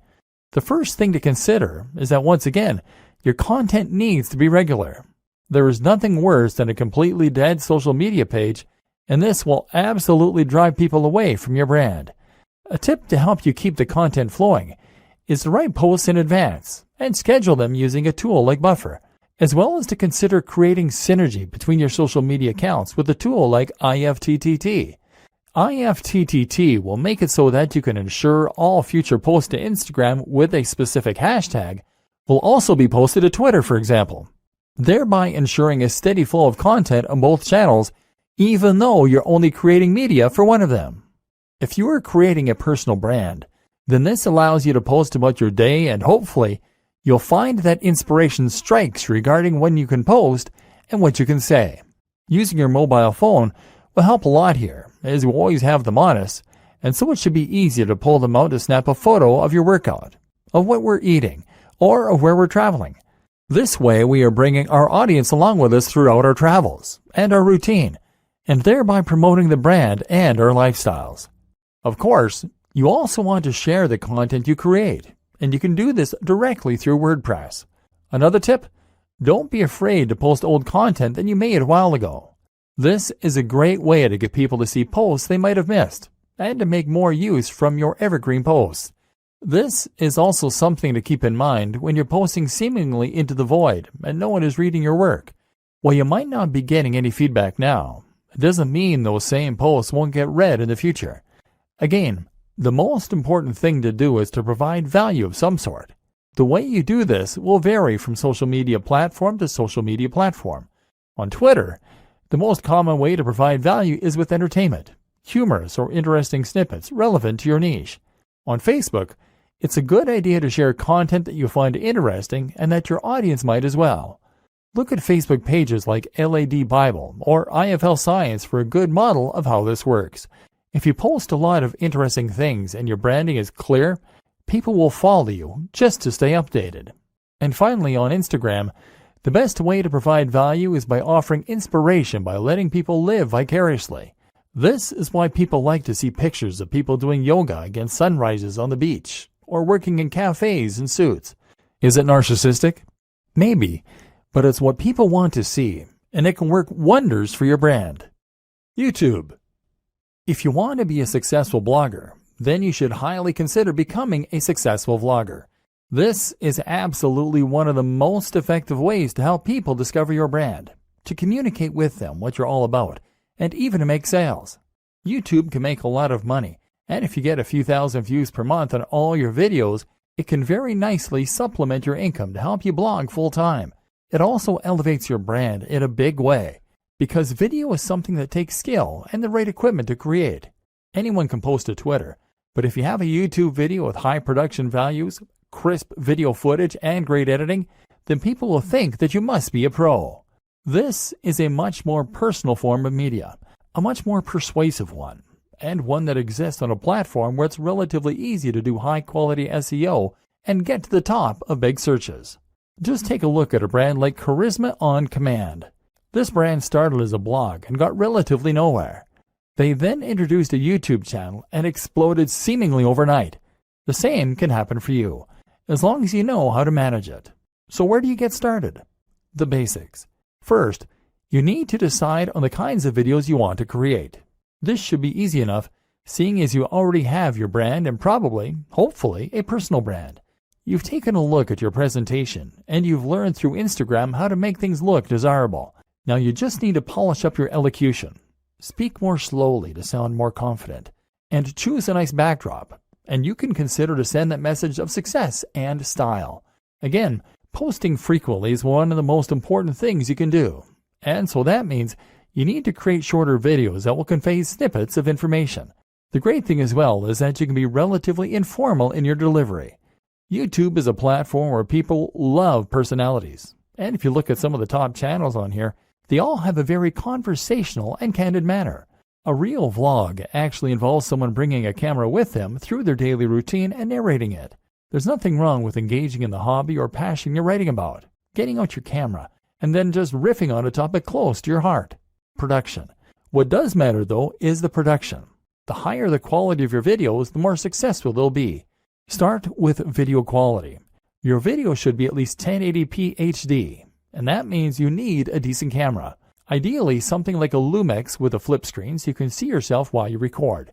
The first thing to consider is that once again, your content needs to be regular. There is nothing worse than a completely dead social media page, and this will absolutely drive people away from your brand. A tip to help you keep the content flowing is to write posts in advance and schedule them using a tool like Buffer, as well as to consider creating synergy between your social media accounts with a tool like effortl. effortl will make it so that you can ensure all future posts to Instagram with a specific hashtag will also be posted to Twitter, for example, thereby ensuring a steady flow of content on both channels, even though you're only creating media for one of them. If you are creating a personal brand, then this allows you to post about your day, and hopefully you'll find that inspiration strikes regarding when you can post and what you can say. Using your mobile phone will help a lot here, as you always have them on us, and so it should be easy to pull them out to snap a photo of your workout, of what we're eating, or of where we're traveling. This way we are bringing our audience along with us throughout our travels and our routine, and thereby promoting the brand and our lifestyles. Of course, you also want to share the content you create, and you can do this directly through WordPress. Another tip, don't be afraid to post old content that you made a while ago. This is a great way to get people to see posts they might have missed, and to make more use from your evergreen posts. This is also something to keep in mind when you're posting seemingly into the void and no one is reading your work. While you might not be getting any feedback now, it doesn't mean those same posts won't get read in the future. Again, the most important thing to do is to provide value of some sort. The way you do this will vary from social media platform to social media platform. On Twitter, the most common way to provide value is with entertainment, humorous or interesting snippets relevant to your niche. On Facebook, it's a good idea to share content that you find interesting and that your audience might as well. Look at Facebook pages like LAD Bible or IFL Science for a good model of how this works. If you post a lot of interesting things and your branding is clear, people will follow you just to stay updated. And finally, on Instagram, the best way to provide value is by offering inspiration by letting people live vicariously. This is why people like to see pictures of people doing yoga against sunrises on the beach or working in cafes in suits. Is it narcissistic? Maybe, but it's what people want to see, and it can work wonders for your brand. YouTube. If you want to be a successful blogger, then you should highly consider becoming a successful vlogger. This is absolutely one of the most effective ways to help people discover your brand, to communicate with them what you're all about, and even to make sales. YouTube can make a lot of money, And if you get a few thousand views per month on all your videos, it can very nicely supplement your income to help you blog full-time. It also elevates your brand in a big way, because video is something that takes skill and the right equipment to create. Anyone can post to Twitter, but if you have a YouTube video with high production values, crisp video footage, and great editing, then people will think that you must be a pro. This is a much more personal form of media, a much more persuasive one, and one that exists on a platform where it's relatively easy to do high-quality SEO and get to the top of big searches. Just take a look at a brand like Charisma on Command. This brand started as a blog and got relatively nowhere. They then introduced a YouTube channel and exploded seemingly overnight. The same can happen for you, as long as you know how to manage it. So where do you get started? The basics. First, you need to decide on the kinds of videos you want to create. This should be easy enough, seeing as you already have your brand and probably, hopefully, a personal brand. You've taken a look at your presentation, and you've learned through Instagram how to make things look desirable. Now you just need to polish up your elocution. Speak more slowly to sound more confident, and choose a nice backdrop, and you can consider to send that message of success and style. Again, posting frequently is one of the most important things you can do, and so that means you need to create shorter videos that will convey snippets of information. The great thing as well is that you can be relatively informal in your delivery. YouTube is a platform where people love personalities, and if you look at some of the top channels on here, they all have a very conversational and candid manner. A real vlog actually involves someone bringing a camera with them through their daily routine and narrating it. There's nothing wrong with engaging in the hobby or passion you're writing about, getting out your camera, and then just riffing on a topic close to your heart. Production. What does matter, though, is the production. The higher the quality of your videos, the more successful they'll be. Start with video quality. Your video should be at least 1080p HD. And that means you need a decent camera. Ideally, something like a Lumix with a flip screen so you can see yourself while you record.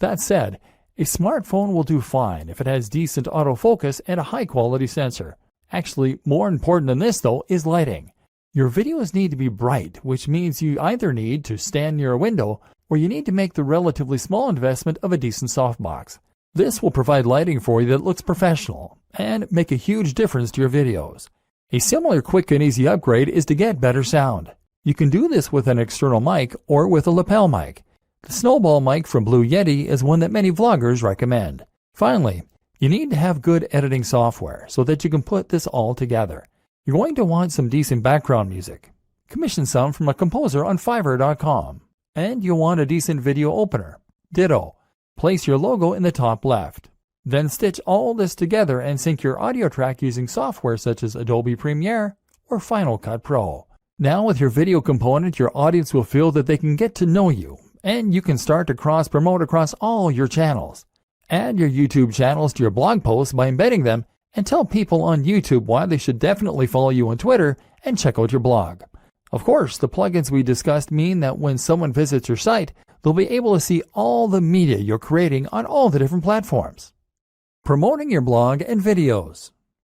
That said, a smartphone will do fine if it has decent autofocus and a high-quality sensor. Actually, more important than this, though, is lighting. Your videos need to be bright, which means you either need to stand near a window or you need to make the relatively small investment of a decent softbox. This will provide lighting for you that looks professional and make a huge difference to your videos. A similar quick and easy upgrade is to get better sound. You can do this with an external mic or with a lapel mic. The Snowball mic from Blue Yeti is one that many vloggers recommend. Finally, you need to have good editing software so that you can put this all together. You're going to want some decent background music. Commission some from a composer on Fiverr.com. And you'll want a decent video opener. Ditto. Place your logo in the top left. Then stitch all this together and sync your audio track using software such as Adobe Premiere or Final Cut Pro. Now with your video component, your audience will feel that they can get to know you, and you can start to cross-promote across all your channels. Add your YouTube channels to your blog posts by embedding them, and tell people on YouTube why they should definitely follow you on Twitter and check out your blog. Of course, the plugins we discussed mean that when someone visits your site, they'll be able to see all the media you're creating on all the different platforms. Promoting your blog and videos.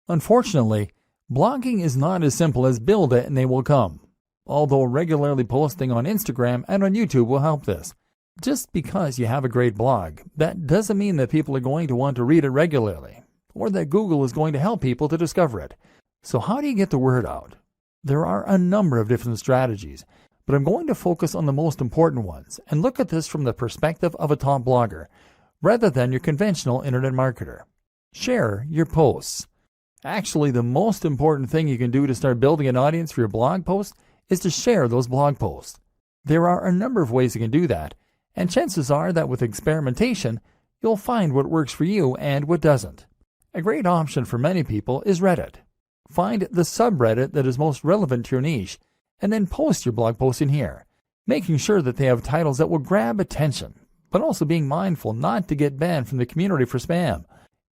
Unfortunately, blogging is not as simple as build it and they will come. Although regularly posting on Instagram and on YouTube will help this. Just because you have a great blog, that doesn't mean that people are going to want to read it regularly, or that Google is going to help people to discover it. So how do you get the word out? There are a number of different strategies, but I'm going to focus on the most important ones and look at this from the perspective of a top blogger, rather than your conventional internet marketer. Share your posts. Actually, the most important thing you can do to start building an audience for your blog posts is to share those blog posts. There are a number of ways you can do that, and chances are that with experimentation, you'll find what works for you and what doesn't. A great option for many people is Reddit. Find the subreddit that is most relevant to your niche, and then post your blog posts in here, making sure that they have titles that will grab attention, but also being mindful not to get banned from the community for spam.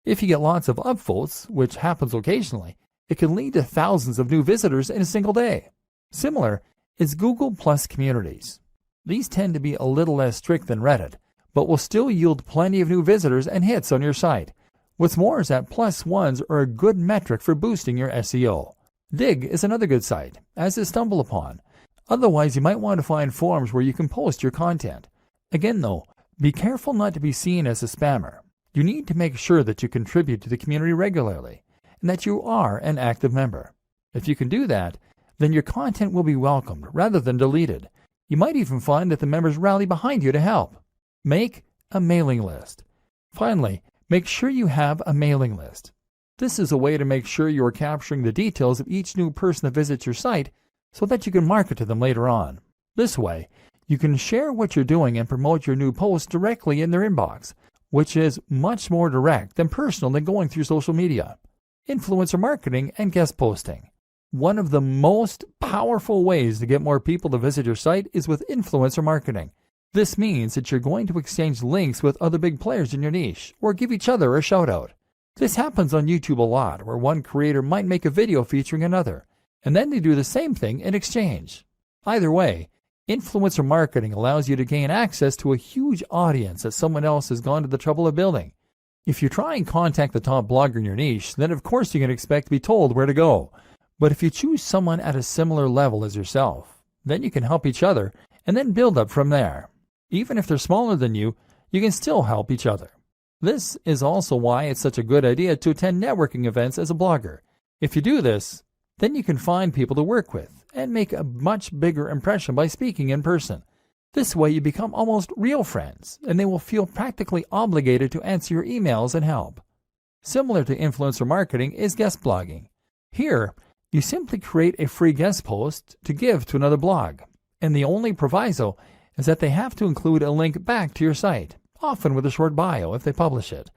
If you get lots of upvotes, which happens occasionally, it can lead to thousands of new visitors in a single day. Similar is Google Plus communities. These tend to be a little less strict than Reddit, but will still yield plenty of new visitors and hits on your site. What's more is that plus ones are a good metric for boosting your SEO. Dig is another good site, as is StumbleUpon. Otherwise, you might want to find forums where you can post your content. Again though, Be careful not to be seen as a spammer. You need to make sure that you contribute to the community regularly and that you are an active member. If you can do that, then your content will be welcomed rather than deleted. You might even find that the members rally behind you to help. Make a mailing list. Finally, make sure you have a mailing list. This is a way to make sure you are capturing the details of each new person that visits your site so that you can market to them later on. This way, you can share what you're doing and promote your new posts directly in their inbox, which is much more direct and personal than going through social media. Influencer marketing and guest posting. One of the most powerful ways to get more people to visit your site is with influencer marketing. This means that you're going to exchange links with other big players in your niche or give each other a shout out. This happens on YouTube a lot, where one creator might make a video featuring another, and then they do the same thing in exchange. Either way, influencer marketing allows you to gain access to a huge audience that someone else has gone to the trouble of building. If you try and contact the top blogger in your niche, then of course you can expect to be told where to go. But if you choose someone at a similar level as yourself, then you can help each other and then build up from there. Even if they're smaller than you, you can still help each other. This is also why it's such a good idea to attend networking events as a blogger. If you do this, then you can find people to work with and make a much bigger impression by speaking in person. This way you become almost real friends, and they will feel practically obligated to answer your emails and help. Similar to influencer marketing is guest blogging. Here, you simply create a free guest post to give to another blog, and the only proviso is that they have to include a link back to your site, often with a short bio if they publish it.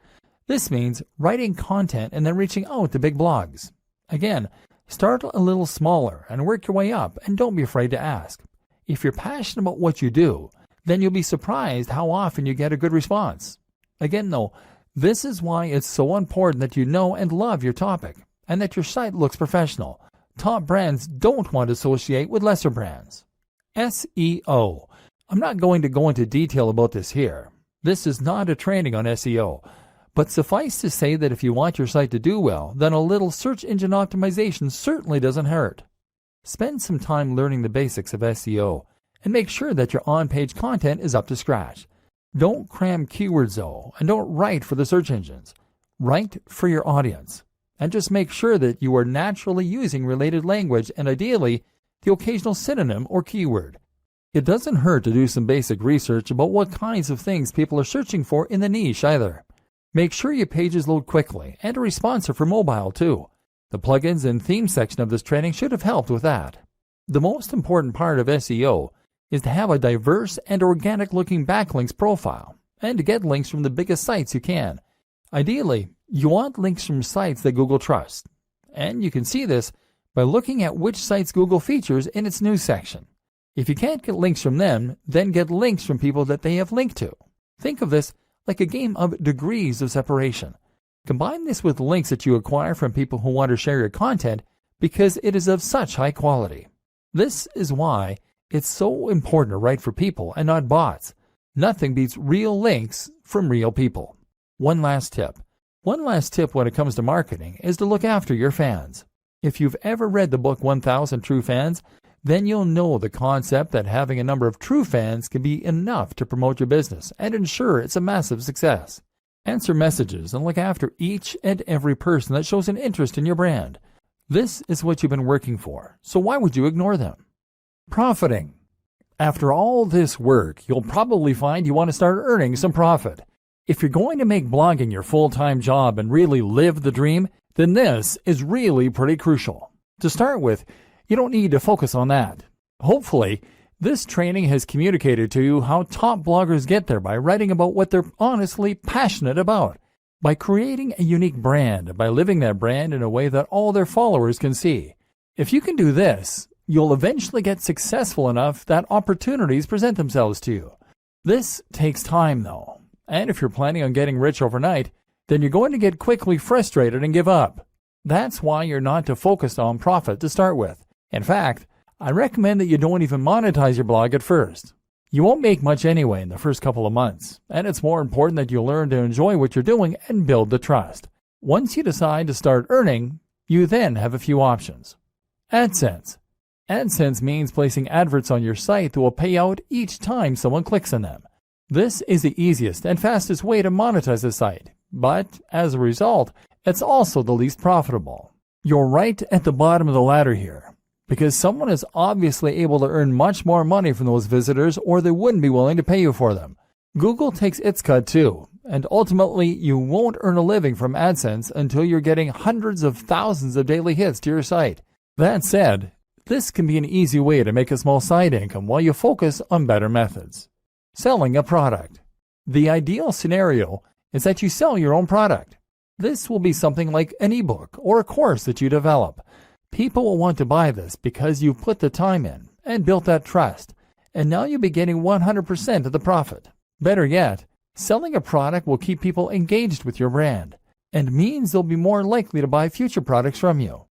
This means writing content and then reaching out to big blogs. Again, start a little smaller and work your way up, and don't be afraid to ask. If you're passionate about what you do, then you'll be surprised how often you get a good response. Again though, this is why it's so important that you know and love your topic, and that your site looks professional. Top brands don't want to associate with lesser brands. SEO. I'm not going to go into detail about this here. This is not a training on SEO. But suffice to say that if you want your site to do well, then a little search engine optimization certainly doesn't hurt. Spend some time learning the basics of SEO and make sure that your on-page content is up to scratch. Don't cram keywords though, and don't write for the search engines. Write for your audience. And just make sure that you are naturally using related language and ideally the occasional synonym or keyword. It doesn't hurt to do some basic research about what kinds of things people are searching for in the niche either. Make sure your pages load quickly and are responsive for mobile too. The plugins and themes section of this training should have helped with that. The most important part of SEO is to have a diverse and organic looking backlinks profile and to get links from the biggest sites you can. Ideally, you want links from sites that Google trusts, and you can see this by looking at which sites Google features in its news section. If you can't get links from them, then get links from people that they have linked to. Think of this like a game of degrees of separation. Combine this with links that you acquire from people who want to share your content because it is of such high quality. This is why it's so important to write for people and not bots. Nothing beats real links from real people. One last tip when it comes to marketing is to look after your fans. If you've ever read the book 1000 True Fans, then you'll know the concept that having a number of true fans can be enough to promote your business and ensure it's a massive success. Answer messages and look after each and every person that shows an interest in your brand. This is what you've been working for, so why would you ignore them? Profiting. After all this work, you'll probably find you want to start earning some profit. If you're going to make blogging your full-time job and really live the dream, then this is really pretty crucial. To start with, you don't need to focus on that. Hopefully, this training has communicated to you how top bloggers get there by writing about what they're honestly passionate about, by creating a unique brand, and by living that brand in a way that all their followers can see. If you can do this, you'll eventually get successful enough that opportunities present themselves to you. This takes time though, and if you're planning on getting rich overnight, then you're going to get quickly frustrated and give up. That's why you're not to focus on profit to start with. In fact, I recommend that you don't even monetize your blog at first. You won't make much anyway in the first couple of months, and it's more important that you learn to enjoy what you're doing and build the trust. Once you decide to start earning, you then have a few options. AdSense. AdSense means placing adverts on your site that will pay out each time someone clicks on them. This is the easiest and fastest way to monetize a site, but as a result, it's also the least profitable. You're right at the bottom of the ladder here, because someone is obviously able to earn much more money from those visitors or they wouldn't be willing to pay you for them. Google takes its cut too, and ultimately you won't earn a living from AdSense until you're getting hundreds of thousands of daily hits to your site. That said, this can be an easy way to make a small side income while you focus on better methods. Selling a product. The ideal scenario is that you sell your own product. This will be something like an ebook or a course that you develop. People will want to buy this because you've put the time in and built that trust, and now you'll be getting 100% of the profit. Better yet, selling a product will keep people engaged with your brand and means they'll be more likely to buy future products from you.